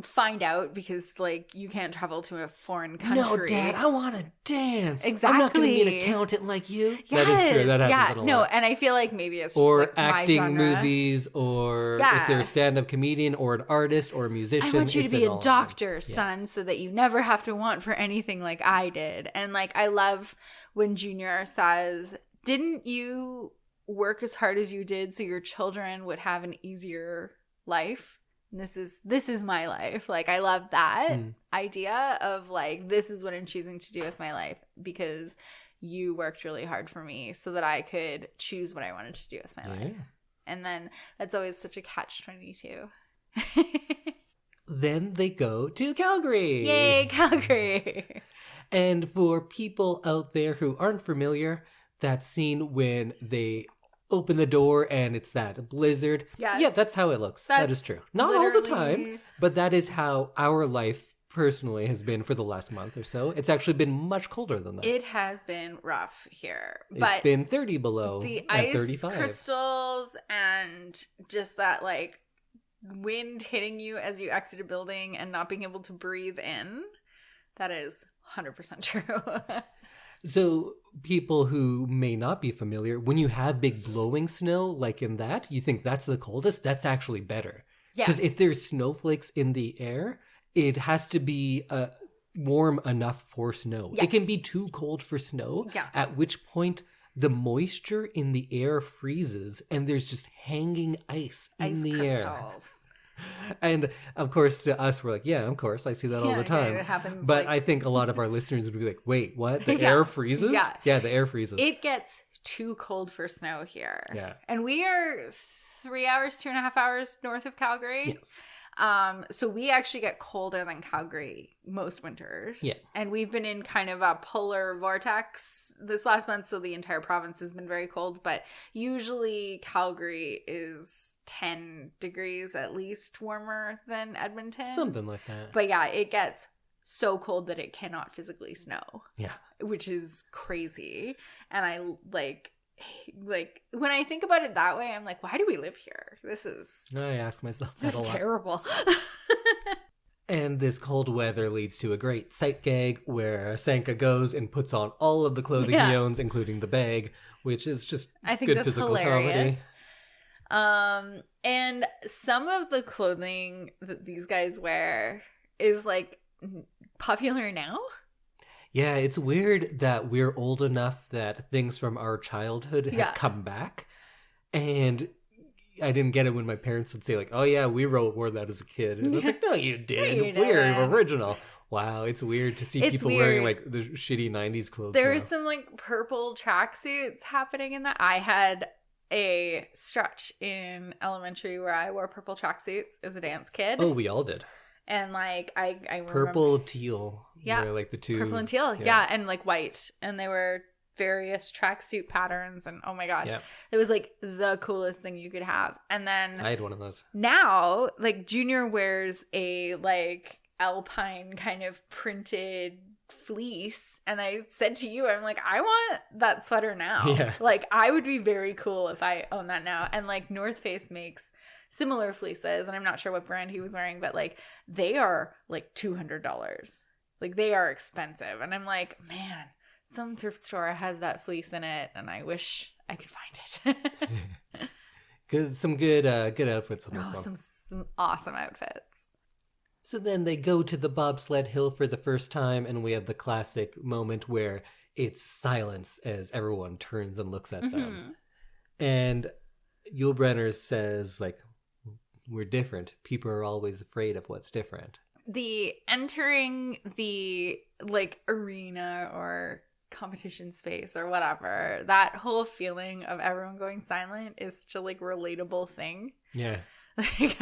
find out because like you can't travel to a foreign country. No, Dad, I want to dance. Exactly. I'm not going to be an accountant like you. Yes, that is true. That happens a lot. And I feel like maybe it's just or like acting my genre. movies, or if they're a stand-up comedian, or an artist, or a musician. I want you to be a doctor, Yeah. son, so that you never have to want for anything like I did. And like I love when Junior says, "Didn't you work as hard as you did so your children would have an easier life?" And this is my life. Like I love that idea of like this is what I'm choosing to do with my life because you worked really hard for me so that I could choose what I wanted to do with my life. And then that's always such a catch-22. Then they go to Calgary. Yay, Calgary. And for people out there who aren't familiar, that scene when they open the door and it's that blizzard. Yes. Yeah, that's how it looks. That is true. Not all the time, but that is how our life personally has been for the last month or so. It's actually been much colder than that. It has been rough here. It's been 30 below the at ice 35. crystals and just that like wind hitting you as you exit a building and not being able to breathe in, that is 100% true. So people who may not be familiar, when you have big blowing snow like in that, you think that's the coldest. That's actually better. Because if there's snowflakes in the air, it has to be warm enough for snow. Yes. It can be too cold for snow, at which point the moisture in the air freezes and there's just hanging ice in the crystals. air. And of course, to us, we're like, yeah, of course, I see that all the time. It happens. But I think a lot of our listeners would be like, wait, what? The air freezes? Yeah, the air freezes. It gets too cold for snow here. Yeah. And we are 3 hours, 2.5 hours north of Calgary. Yes. So we actually get colder than Calgary most winters. Yeah. And we've been in kind of a polar vortex this last month, so the entire province has been very cold. But usually Calgary is 10 degrees at least warmer than Edmonton. Something like that. But yeah, it gets so cold that it cannot physically snow. Yeah. Which is crazy. And I like when I think about it that way, I'm like, why do we live here? I ask myself that this a is lot. terrible. And this cold weather leads to a great sight gag where Sanka goes and puts on all of the clothing he owns, including the bag, which is just I think good that's physical hilarious. comedy. And some of the clothing that these guys wear is like popular now. Yeah, it's weird that we're old enough that things from our childhood have come back. And I didn't get it when my parents would say like, oh yeah, we wore that as a kid. And I was like, no, you didn't. We're original. Wow, it's weird to see people wearing like the shitty 90s clothes. There was some like purple tracksuits happening in that. I had a stretch in elementary where I wore purple tracksuits as a dance kid. Oh, we all did. And like I remember purple, teal. Yeah. Were, like the two. Purple and teal. Yeah. And like white. And they were various tracksuit patterns. And oh my God. Yeah. It was like the coolest thing you could have. And then I had one of those. Now, like Junior wears a like alpine kind of printed fleece, and I said to you, I'm like, I want that sweater now. Yeah. Like I would be very cool if I own that now. And like North Face makes similar fleeces, and I'm not sure what brand he was wearing, but like they are like $200. Like they are expensive. And I'm like, man, some thrift store has that fleece in it, and I wish I could find it. Some good outfits on this one. Some awesome outfits. So then they go to the bobsled hill for the first time, and we have the classic moment where it's silence as everyone turns and looks at them. And Yul Brynner says, like, we're different. People are always afraid of what's different. the entering the like arena or competition space or whatever, that whole feeling of everyone going silent is such a like relatable thing. Yeah. Like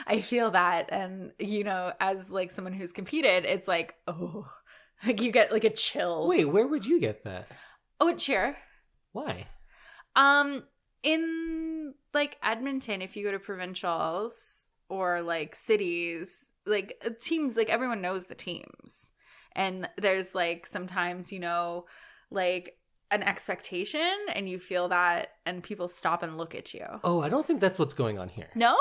I feel that, and you know, as like someone who's competed, it's like, oh, like you get like a chill. Wait, where would you get that? Oh, at cheer. Why? In like Edmonton, if you go to provincials or like cities, like teams, like everyone knows the teams. And there's like sometimes, you know, like an expectation and you feel that and people stop and look at you. Oh, I don't think that's what's going on here. No?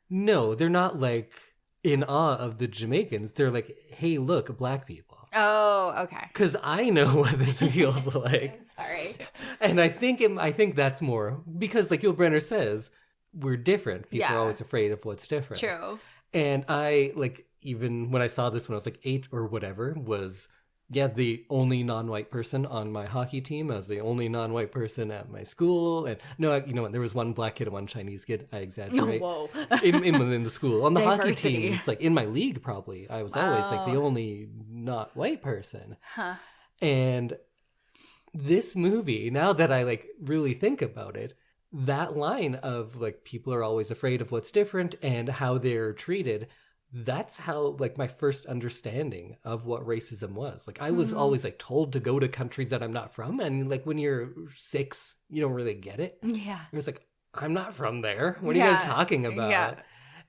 No, they're not like in awe of the Jamaicans. They're like, hey, look, black people. Oh, okay. Because I know what this feels like. I'm sorry. And I think that's more because like Yul Brynner says, we're different. People are always afraid of what's different. True. And I like, even when I saw this when I was like 8 or whatever, was the only non-white person on my hockey team. I was the only non-white person at my school. And no, you know what? There was one black kid and one Chinese kid. I exaggerate. Whoa. in the school. On the Diversity. hockey team, it's like in my league probably. I was always like the only not white person. Huh. And this movie, now that I like really think about it, that line of like people are always afraid of what's different and how they're treated, that's how like my first understanding of what racism was. Like I was always like told to go to countries that I'm not from, and like when you're 6 you don't really get it. Yeah. It's like, I'm not from there, what are you guys talking about? Yeah.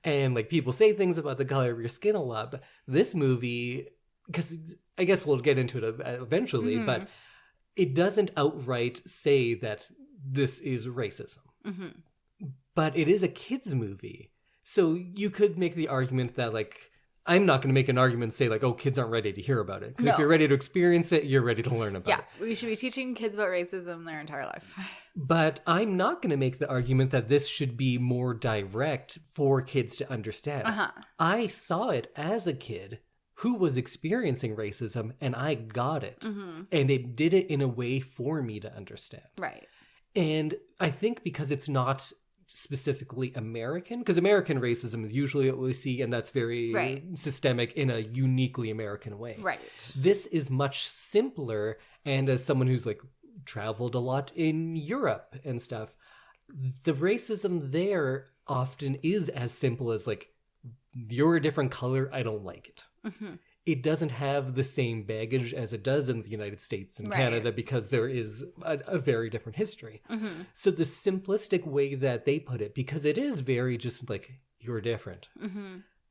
And like people say things about the color of your skin a lot, but this movie, because I guess we'll get into it eventually, but it doesn't outright say that this is racism. But it is a kids movie. So you could make the argument that, like, I'm not going to make an argument and say, like, oh, kids aren't ready to hear about it. Because if you're ready to experience it, you're ready to learn about it. Yeah, we should be teaching kids about racism their entire life. But I'm not going to make the argument that this should be more direct for kids to understand. I saw it as a kid who was experiencing racism, and I got it. And it did it in a way for me to understand. Right. And I think because it's not specifically American, because American racism is usually what we see, and that's very systemic in a uniquely American way. Right. This is much simpler, and as someone who's like traveled a lot in Europe and stuff, the racism there often is as simple as like, you're a different color, I don't like it. It doesn't have the same baggage as it does in the United States and Canada, because there is a very different history. So the simplistic way that they put it, because it is very just like, you're different.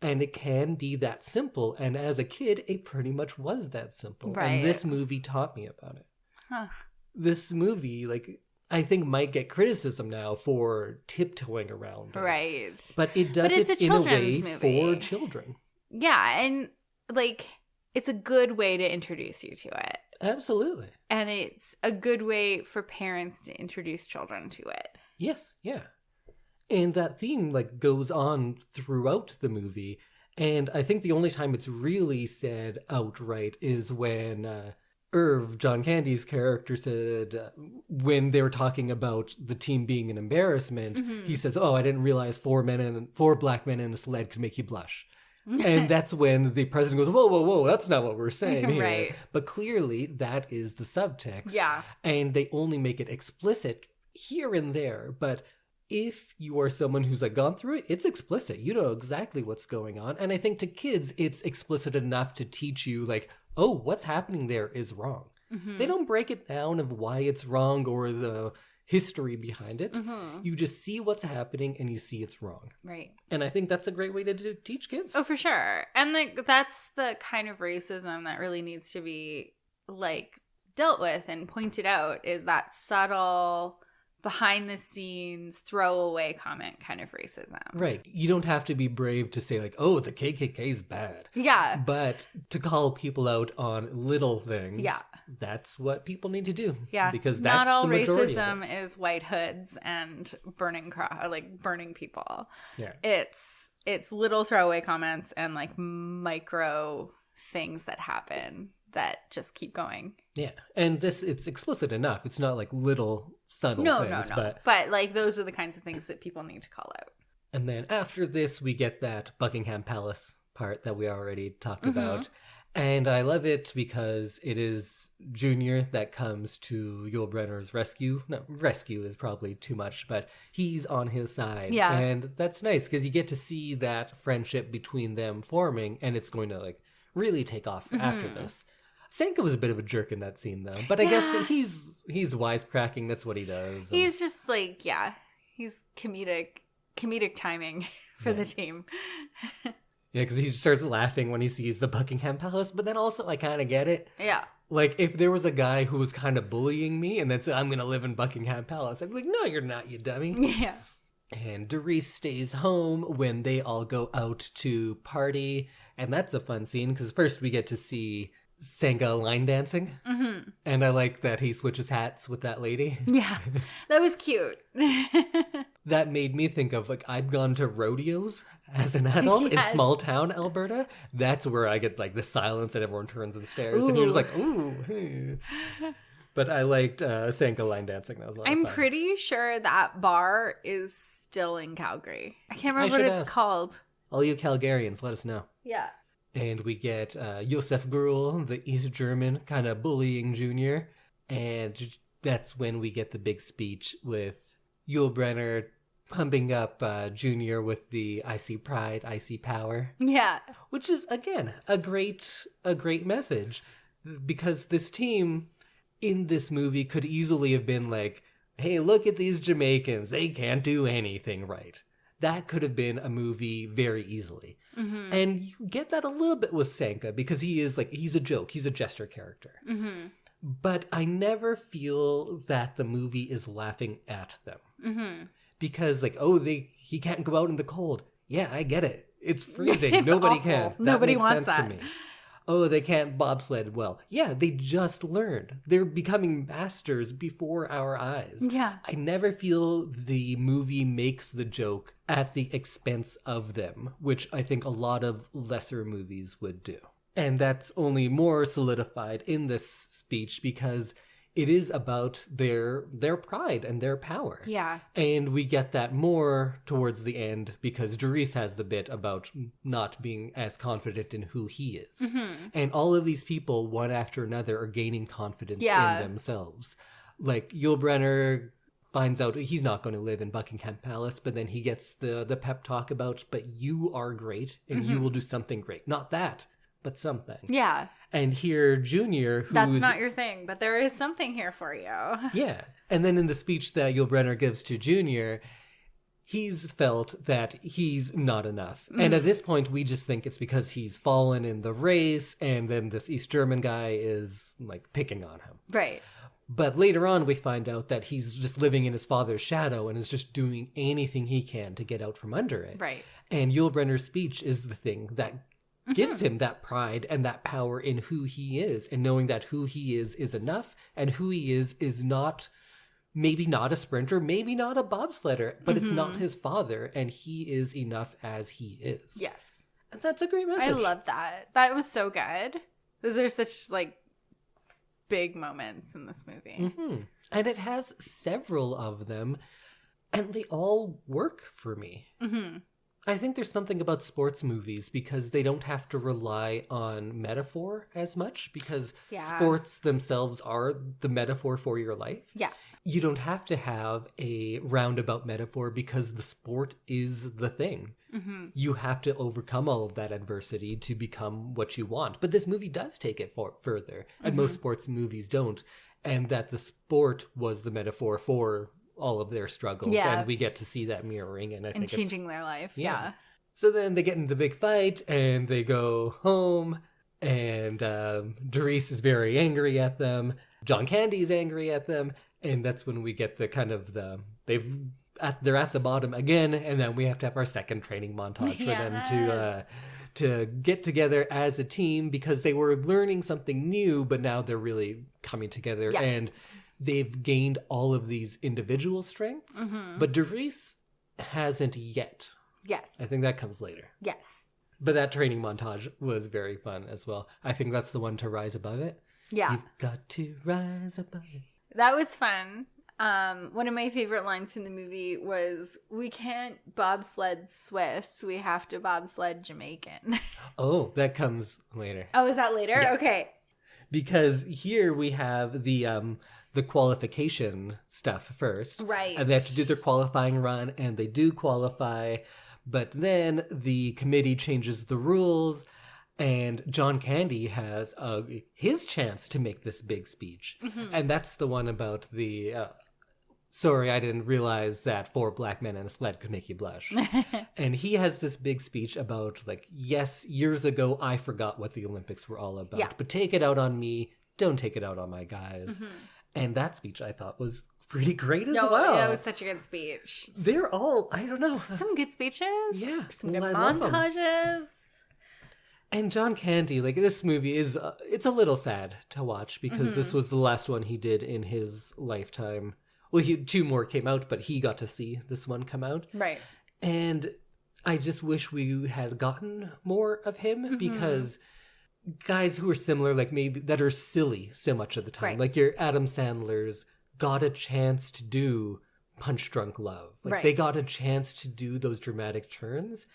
And it can be that simple. And as a kid, it pretty much was that simple. And this movie taught me about it. This movie, like, I think might get criticism now for tiptoeing around it. But it does it in a way for children. Yeah, and like, it's a good way to introduce you to it. Absolutely. And it's a good way for parents to introduce children to it. Yes, yeah. And that theme like goes on throughout the movie. And I think the only time it's really said outright is when Irv, John Candy's character, said when they were talking about the team being an embarrassment, he says, oh, I didn't realize 4 black men in a sled could make you blush. And that's when the president goes, whoa, whoa, whoa, that's not what we're saying here. Right. But clearly that is the subtext. Yeah. And they only make it explicit here and there. But if you are someone who's like gone through it, it's explicit. You know exactly what's going on. And I think to kids, it's explicit enough to teach you like, oh, what's happening there is wrong. They don't break it down of why it's wrong or the history behind it. You just see what's happening and you see it's wrong. Right. And I think that's a great way to teach kids. Oh, for sure. And like, that's the kind of racism that really needs to be like dealt with and pointed out, is that subtle, behind the scenes, throwaway comment kind of racism. Right. You don't have to be brave to say like, oh, the KKK is bad. Yeah. But to call people out on little things, that's what people need to do. Yeah. Because that's not all the majority racism of it. is white hoods and burning people. Yeah. It's little throwaway comments and like micro things that happen that just keep going. Yeah. And it's explicit enough. It's not like little subtle things. No. But like, those are the kinds of things that people need to call out. And then after this, we get that Buckingham Palace part that we already talked about. And I love it because it is Junior that comes to Yul Brynner's rescue. No, rescue is probably too much, but he's on his side. Yeah. And that's nice because you get to see that friendship between them forming, and it's going to like really take off after this. Sanka was a bit of a jerk in that scene though, but I guess he's wisecracking. That's what he does. He's just like, he's comedic timing for the team. Yeah, because he starts laughing when he sees the Buckingham Palace, but then also I kind of get it. Yeah. Like, if there was a guy who was kind of bullying me and then said, I'm going to live in Buckingham Palace, I'd be like, no, you're not, you dummy. Yeah. And Doris stays home when they all go out to party, and that's a fun scene, because first we get to see Sanka line dancing, and I like that he switches hats with that lady. Yeah, that was cute. That made me think of, like, I've gone to rodeos as an adult in small town Alberta. That's where I get, like, the silence and everyone turns and stares. And you're just like, ooh. Hey. But I liked Sanka line dancing. That was a lot of fun. Pretty sure that bar is still in Calgary. I can't remember what it's called. All you Calgarians, let us know. Yeah. And we get Josef Gruhl, the East German, kind of bullying Junior. And that's when we get the big speech with Yul Brynner pumping up Junior with the I see pride, I see power. Yeah. Which is, again, a great message. Because this team in this movie could easily have been like, hey, look at these Jamaicans. They can't do anything right. That could have been a movie very easily. Mm-hmm. And you get that a little bit with Sanka because he's a joke. He's a jester character. Mm-hmm. But I never feel that the movie is laughing at them. Mm-hmm. Because he can't go out in the cold. Yeah, I get it. It's freezing. It's Nobody awful. can. Nobody makes wants sense that. to me. Oh, they can't bobsled well. Yeah, they just learned. They're becoming masters before our eyes. Yeah. I never feel the movie makes the joke at the expense of them, which I think a lot of lesser movies would do. And that's only more solidified in this speech because it is about their pride and their power. Yeah. And we get that more towards the end because Doris has the bit about not being as confident in who he is. Mm-hmm. And all of these people, one after another, are gaining confidence in themselves. Like, Yul Brynner finds out he's not going to live in Buckingham Palace, but then he gets the pep talk about, but you are great and you will do something great. Not that, but something. Yeah. And here, Junior, that's not your thing, but there is something here for you. Yeah. And then in the speech that Yul Brynner gives to Junior, he's felt that he's not enough. Mm. And at this point, we just think it's because he's fallen in the race, and then this East German guy is, like, picking on him. Right. But later on, we find out that he's just living in his father's shadow and is just doing anything he can to get out from under it. Right. And Yul Brynner's speech is the thing that gives him that pride and that power in who he is, and knowing that who he is enough, and who he is not, maybe not a sprinter, maybe not a bobsledder, but it's not his father, and he is enough as he is. Yes. And that's a great message. I love that. That was so good. Those are such, like, big moments in this movie. Mm-hmm. And it has several of them, and they all work for me. Mm-hmm. I think there's something about sports movies because they don't have to rely on metaphor as much because sports themselves are the metaphor for your life. Yeah. You don't have to have a roundabout metaphor because the sport is the thing. Mm-hmm. You have to overcome all of that adversity to become what you want. But this movie does take it further, and most sports movies don't. And that the sport was the metaphor for all of their struggles, and we get to see that mirroring, and I think changing their life. Yeah. So then they get into the big fight, and they go home, and Doris is very angry at them. John Candy's angry at them, and that's when we get the kind of they're at the bottom again, and then we have to have our second training montage for them to get together as a team because they were learning something new, but now they're really coming together and they've gained all of these individual strengths, but Doris hasn't yet. Yes. I think that comes later. Yes. But that training montage was very fun as well. I think that's the one to rise above it. Yeah. You've got to rise above it. That was fun. One of my favorite lines in the movie was, "We can't bobsled Swiss, we have to bobsled Jamaican." Oh, that comes later. Oh, is that later? Yeah. Okay. Because here we have the qualification stuff first. Right. And they have to do their qualifying run, and they do qualify. But then the committee changes the rules, and John Candy has his chance to make this big speech. And that's the one about the... sorry, I didn't realize that 4 black men and a sled could make you blush. And he has this big speech about, like, yes, years ago I forgot what the Olympics were all about. Yeah. But take it out on me. Don't take it out on my guys. And that speech I thought was pretty great as well. Yeah, it was such a good speech. They're all, I don't know. Some good speeches. Yeah. Some good I love 'em. montages. And John Candy, like, this movie is, it's a little sad to watch because this was the last one he did in his lifetime. Well, 2 more came out, but he got to see this one come out. Right. And I just wish we had gotten more of him because guys who are similar, like maybe that are silly so much of the time, Right. like your Adam Sandlers got a chance to do Punch Drunk Love. Like Right. they got a chance to do those dramatic turns.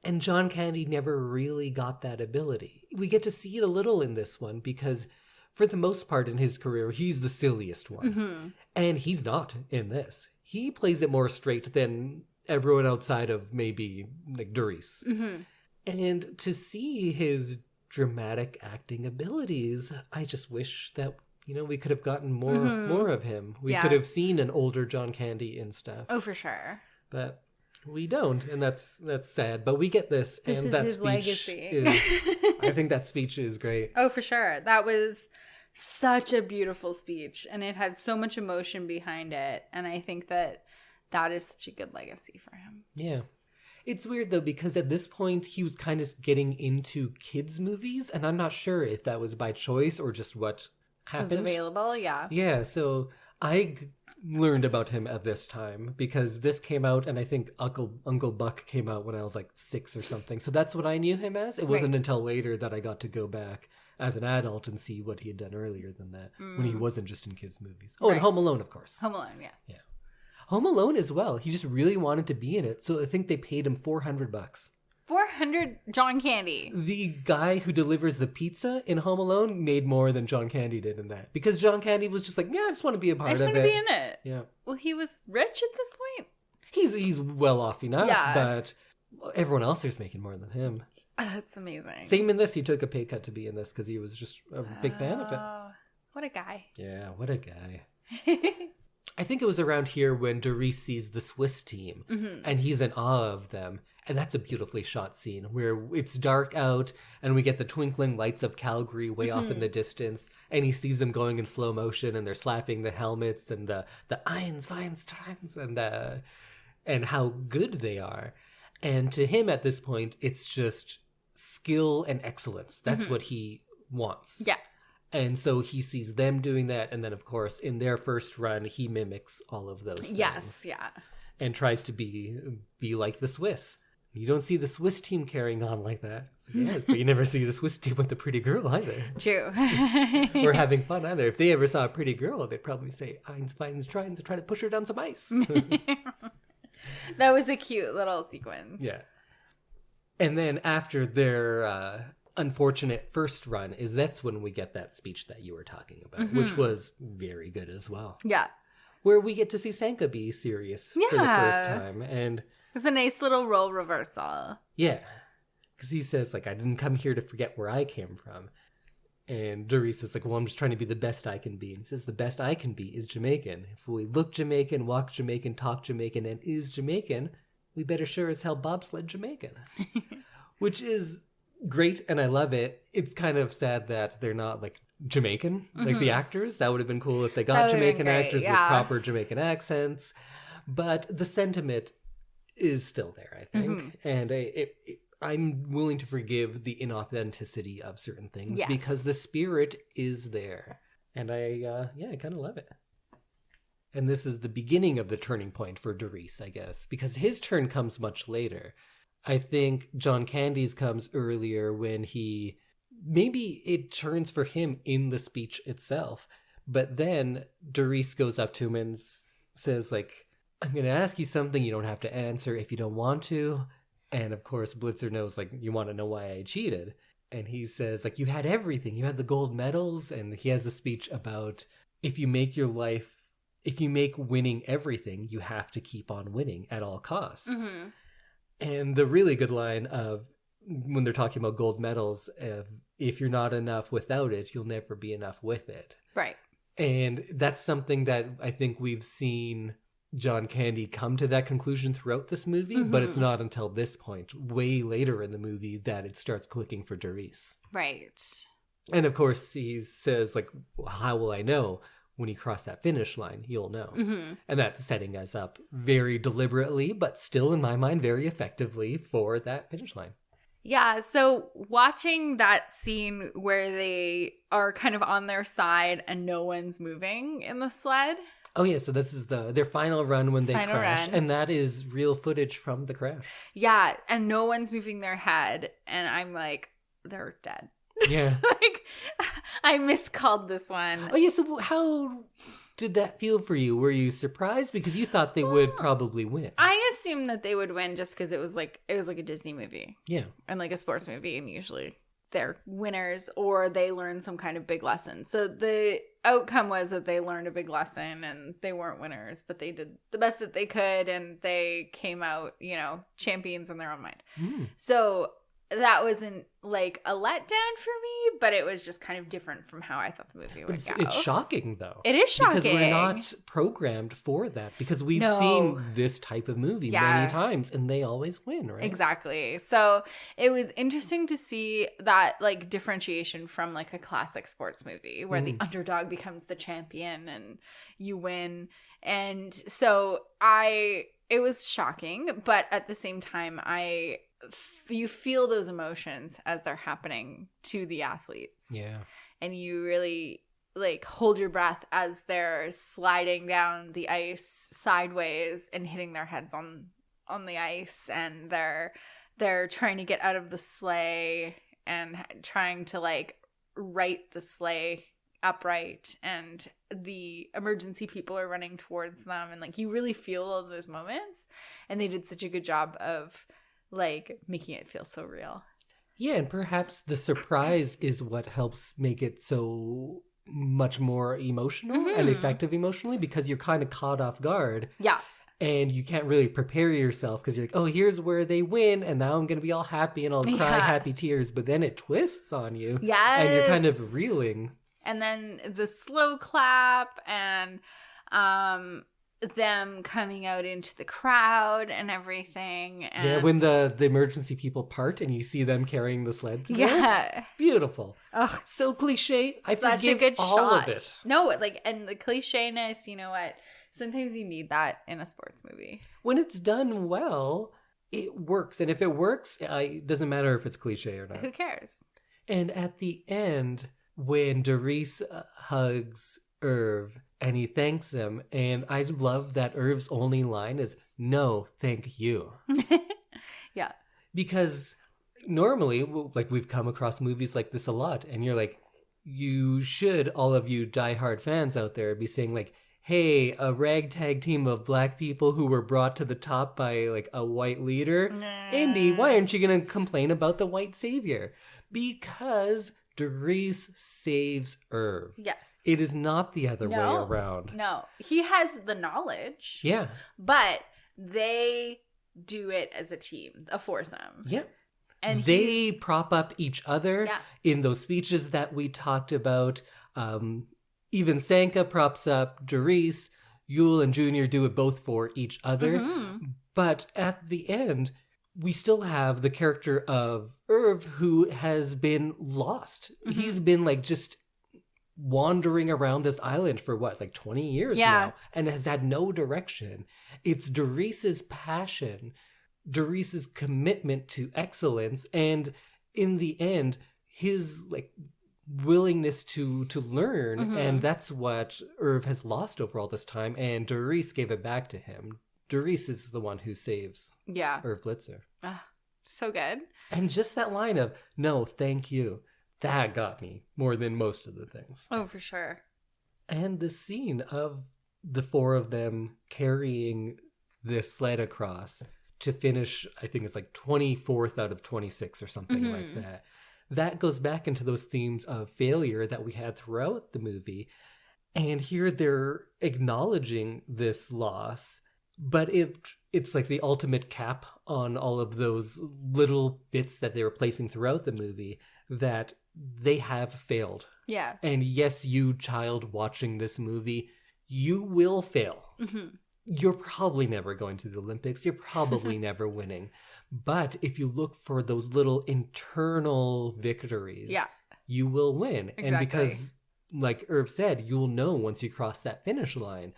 And John Candy never really got that ability. We get to see it a little in this one because for the most part in his career, he's the silliest one. And he's not in this. He plays it more straight than everyone outside of maybe like Doris. And to see his dramatic acting abilities, I just wish that, you know, we could have gotten more of him. We could have seen an older John Candy and stuff. Oh, for sure. But we don't, and that's sad. But we get this This and is that his speech legacy. is I think that speech is great. Oh, for sure. That was such a beautiful speech, and it had so much emotion behind it. And I think that is such a good legacy for him. Yeah. It's weird, though, because at this point, he was kind of getting into kids' movies, and I'm not sure if that was by choice or just what happened. Was available, yeah. Yeah, so I learned about him at this time because this came out, and I think Uncle Buck came out when I was like 6 or something. So that's what I knew him as. It wasn't until later that I got to go back as an adult and see what he had done earlier than that, when he wasn't just in kids' movies. Oh, and Home Alone, of course. Home Alone, yes. Yeah. Home Alone as well. He just really wanted to be in it, so I think they paid him $400. 400 John Candy. The guy who delivers the pizza in Home Alone made more than John Candy did in that. Because John Candy was just like, yeah, I just want to be a part of it. I just want to be in it. Yeah. Well, he was rich at this point. He's well off enough, Yeah. but everyone else there's making more than him. That's amazing. Same in this. He took a pay cut to be in this because he was just a big fan of it. What a guy. Yeah, what a guy. I think it was around here when Doris sees the Swiss team and he's in awe of them. And that's a beautifully shot scene where it's dark out and we get the twinkling lights of Calgary way off in the distance. And he sees them going in slow motion and they're slapping the helmets and the eins, vines, times and how good they are. And to him at this point, it's just skill and excellence. That's what he wants. Yeah. And so he sees them doing that. And then, of course, in their first run, he mimics all of those things. Yes, yeah. And tries to be like the Swiss. You don't see the Swiss team carrying on like that. So, yeah, but you never see the Swiss team with the pretty girl either. True. Or having fun either. If they ever saw a pretty girl, they'd probably say, eins, feins, treins, and try to push her down some ice. That was a cute little sequence. Yeah. And then after their unfortunate first run that's when we get that speech that you were talking about, which was very good as well. Yeah. Where we get to see Sanka be serious for the first time. And it's a nice little role reversal. yeah, because he says, like, I didn't come here to forget where I came from. And Doris is like, well, I'm just trying to be the best I can be. And he says, the best I can be is Jamaican. If we look Jamaican, walk Jamaican, talk Jamaican, and is Jamaican, we better sure as hell bobsled Jamaican. Which is great, and I love it. It's kind of sad that they're not, like, Jamaican, like the actors. That would have been cool if they got Jamaican actors with proper Jamaican accents. But the sentiment is still there, I think. And I'm willing to forgive the inauthenticity of certain things because the spirit is there. And I kind of love it. And this is the beginning of the turning point for Doris, I guess, because his turn comes much later. I think John Candy's comes earlier when maybe it turns for him in the speech itself, But then Doris goes up to him and says, like, I'm going to ask you something. You don't have to answer if you don't want to. And of course, Blitzer knows, like, you want to know why I cheated. And he says, like, you had everything. You had the gold medals. And he has the speech about if you make winning everything, you have to keep on winning at all costs. Mm-hmm. And the really good line of when they're talking about gold medals, if you're not enough without it, you'll never be enough with it. Right. And that's something that I think we've seen John Candy come to that conclusion throughout this movie, mm-hmm. but it's not until this point, way later in the movie, that it starts clicking for Doris. Right. And of course, he says, like, how will I know? When you cross that finish line, you'll know. Mm-hmm. And that's setting us up very deliberately, but still, in my mind, very effectively for that finish line. Yeah, so watching that scene where they are kind of on their side and no one's moving in the sled. Oh, yeah, so this is their final run when they crash, and that is real footage from the crash. Yeah, and no one's moving their head, and I'm like, they're dead. Yeah. Like, I miscalled this one. Oh, yeah, so how did that feel for you? Were you surprised? Because you thought they would probably win. I assumed that they would win just because it was like a Disney movie. Yeah. And like a sports movie, and usually they're winners or they learn some kind of big lesson. So the outcome was that they learned a big lesson and they weren't winners, but they did the best that they could and they came out, champions in their own mind. Mm. So that wasn't like a letdown for me, but it was just kind of different from how I thought the movie would go. It's shocking, though. It is shocking. Because we're not programmed for that. Because we've seen this type of movie many times, and they always win, right? Exactly. So it was interesting to see that, like, differentiation from, like, a classic sports movie where the underdog becomes the champion and you win. And so it was shocking, but at the same time, you feel those emotions as they're happening to the athletes. Yeah. And you really like hold your breath as they're sliding down the ice sideways and hitting their heads on the ice, and they're trying to get out of the sleigh and trying to like right the sleigh upright, and the emergency people are running towards them, and like you really feel all those moments, and they did such a good job of like making it feel so real. Yeah, and perhaps the surprise is what helps make it so much more emotional and effective emotionally, because you're kind of caught off guard. Yeah. And you can't really prepare yourself because you're like, oh, here's where they win, and now I'm going to be all happy and I'll cry happy tears. But then it twists on you. Yes. And you're kind of reeling. And then the slow clap and them coming out into the crowd and everything. And yeah, when the emergency people part and you see them carrying the sled. Yeah. Beautiful. Oh, so cliche. I such forgive a good all shot. of it. No, like, and the clichéness, you know what? Sometimes you need that in a sports movie. When it's done well, it works. And if it works, it doesn't matter if it's cliche or not. Who cares? And at the end, when Doris hugs Irv and he thanks him, and I love that Irv's only line is, no, thank you. Yeah. Because normally, like, we've come across movies like this a lot, and you're like, you should, all of you diehard fans out there, be saying like, hey, a ragtag team of black people who were brought to the top by like a white leader. Indy, why aren't you going to complain about the white savior? Because Doris saves Irv. Yes. It is not the other way around. No. He has the knowledge. Yeah. But they do it as a team, a foursome. Yeah. And they prop up each other in those speeches that we talked about. Even Sanka props up Doris. Yule and Junior do it both for each other. Mm-hmm. But at the end, we still have the character of Irv, who has been lost. Mm-hmm. He's been like just wandering around this island for what, like 20 years now, and has had no direction. It's Doris's passion, Doris's commitment to excellence, and in the end, his like willingness to learn, and that's what Irv has lost over all this time, and Doris gave it back to him. Doris is the one who saves Irv Blitzer. So good. And just that line of, no, thank you, that got me more than most of the things. Oh, for sure. And the scene of the four of them carrying this sled across to finish, I think it's like 24th out of 26 or something like that. That goes back into those themes of failure that we had throughout the movie. And here they're acknowledging this loss, but it's like the ultimate cap on all of those little bits that they were placing throughout the movie that they have failed. Yeah. And yes, you child watching this movie, you will fail. You're probably never going to the Olympics. You're probably never winning. But if you look for those little internal victories, you will win. Exactly. And because, like Irv said, you'll know once you cross that finish line.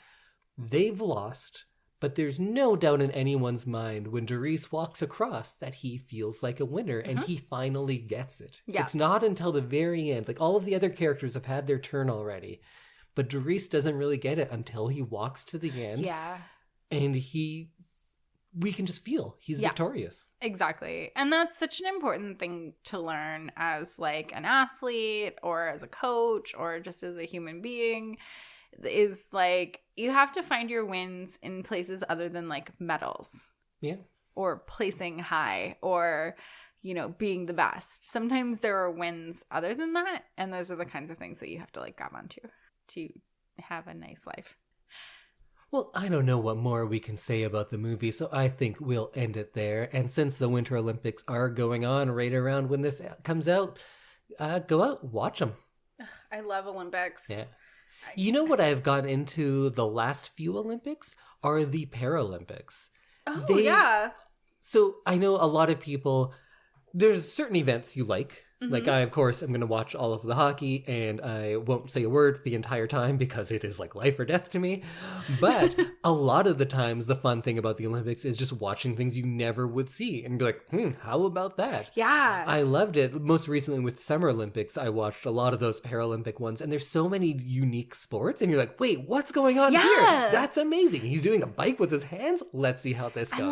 They've lost, but there's no doubt in anyone's mind when Doris walks across that he feels like a winner and he finally gets it. Yeah. It's not until the very end. Like all of the other characters have had their turn already, but Doris doesn't really get it until he walks to the end. Yeah. And we can just feel he's victorious. Exactly. And that's such an important thing to learn as like an athlete or as a coach or just as a human being, is like you have to find your wins in places other than like medals. Yeah. Or placing high or, you know, being the best. Sometimes there are wins other than that. And those are the kinds of things that you have to like grab onto to have a nice life. Well, I don't know what more we can say about the movie, so I think we'll end it there. And since the Winter Olympics are going on right around when this comes out, go out, watch them. I love Olympics. Yeah. You know what I've gotten into the last few Olympics are the Paralympics. Oh, yeah. So I know a lot of people, there's certain events you like. Like I, of course, am going to watch all of the hockey and I won't say a word the entire time because it is like life or death to me. But a lot of the times, the fun thing about the Olympics is just watching things you never would see and be like, how about that? Yeah. I loved it. Most recently with Summer Olympics, I watched a lot of those Paralympic ones and there's so many unique sports and you're like, wait, what's going on here? That's amazing. He's doing a bike with his hands. Let's see how this goes. And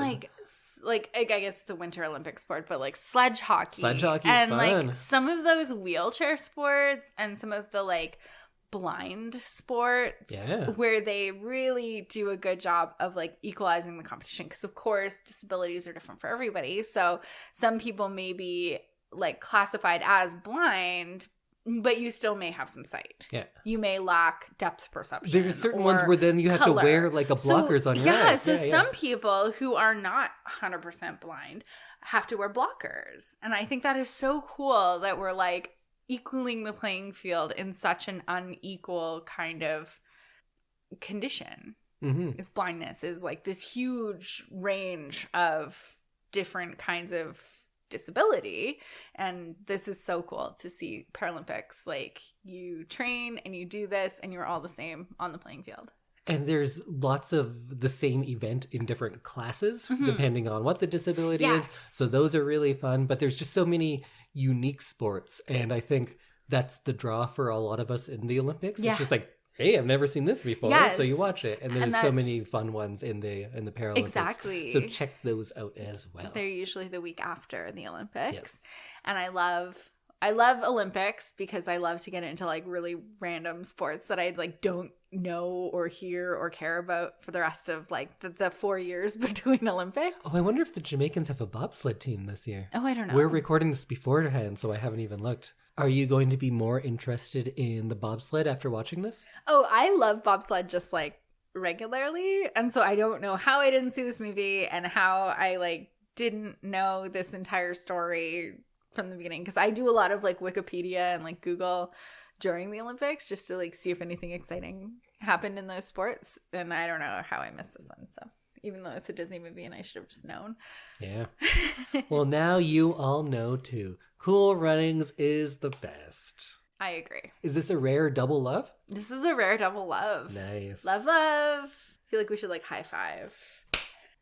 like I guess it's a Winter Olympic sport, but like sledge hockey. Sledge hockey's and fun. Like some of those wheelchair sports and some of the like blind sports where they really do a good job of like equalizing the competition. Because of course disabilities are different for everybody. So some people may be like classified as blind, but you still may have some sight. Yeah. You may lack depth perception. There's certain ones where then you have to wear like a blockers on your eyes. So some people who are not 100% blind have to wear blockers. And I think that is so cool that we're like equaling the playing field in such an unequal kind of condition. Is blindness is like this huge range of different kinds of disability, and this is so cool to see Paralympics. Like you train and you do this and you're all the same on the playing field. And there's lots of the same event in different classes depending on what the disability is, so those are really fun. But there's just so many unique sports, and I think that's the draw for a lot of us in the Olympics. It's just like, hey, I've never seen this before, so you watch it. And there's so many fun ones in the Paralympics. Exactly. So check those out as well. They're usually the week after the Olympics. Yes. And I love Olympics because I love to get into like really random sports that I like don't know or hear or care about for the rest of like the 4 years between Olympics. Oh, I wonder if the Jamaicans have a bobsled team this year. Oh, I don't know. We're recording this beforehand, so I haven't even looked. Are you going to be more interested in the bobsled after watching this? Oh, I love bobsled just like regularly. And so I don't know how I didn't see this movie and how I like didn't know this entire story from the beginning. Because I do a lot of like Wikipedia and like Google during the Olympics just to like see if anything exciting happened in those sports. And I don't know how I missed this one. So even though it's a Disney movie and I should have just known. Yeah. Well, now you all know too. Cool Runnings is the best. I agree. Is this a rare double love? This is a rare double love. Nice. Love, love. I feel like we should like high five.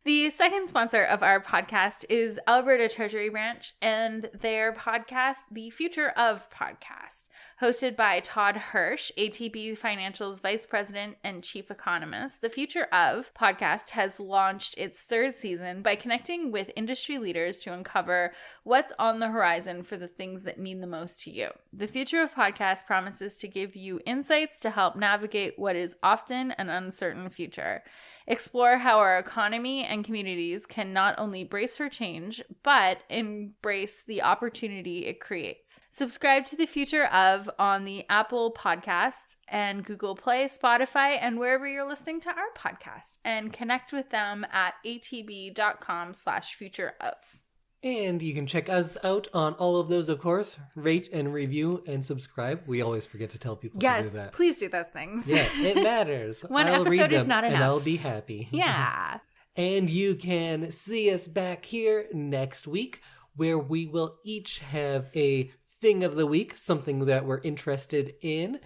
The second sponsor of our podcast is Alberta Treasury Branch and their podcast, The Future of Podcast, hosted by Todd Hirsch, ATB Financial's Vice President and Chief Economist. The Future of Podcast has launched its third season by connecting with industry leaders to uncover what's on the horizon for the things that mean the most to you. The Future of Podcast promises to give you insights to help navigate what is often an uncertain future. Explore how our economy and communities can not only brace for change, but embrace the opportunity it creates. Subscribe to The Future of on the Apple Podcasts and Google Play, Spotify, and wherever you're listening to our podcast. And connect with them at atb.com/futureof. And you can check us out on all of those, of course. Rate and review and subscribe. We always forget to tell people to do that. Yes, please do those things. Yeah, it matters. One I'll read episode them is not enough. and I'll be happy. Yeah. And you can see us back here next week, where we will each have a thing of the week, something that we're interested in.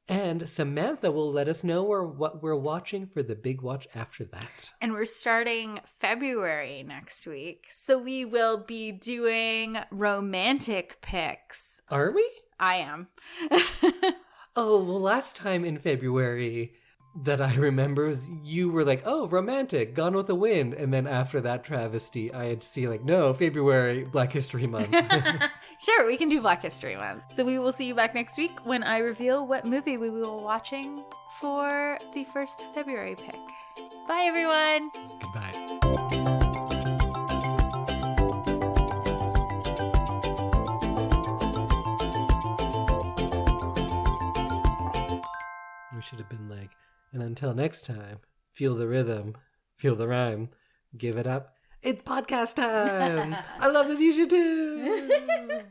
And Samantha will let us know what we're watching for the big watch after that. And we're starting February next week. So we will be doing romantic picks. Are we? I am. Oh, well, last time in February that I remember is you were like, oh, romantic, Gone with the Wind. And then after that travesty, I had to see like, no, February, Black History Month. Sure, we can do Black History Month. So we will see you back next week when I reveal what movie we will be watching for the first February pick. Bye, everyone. Goodbye. We should have been like, and until next time, feel the rhythm, feel the rhyme, give it up. It's podcast time. I love this. You should too.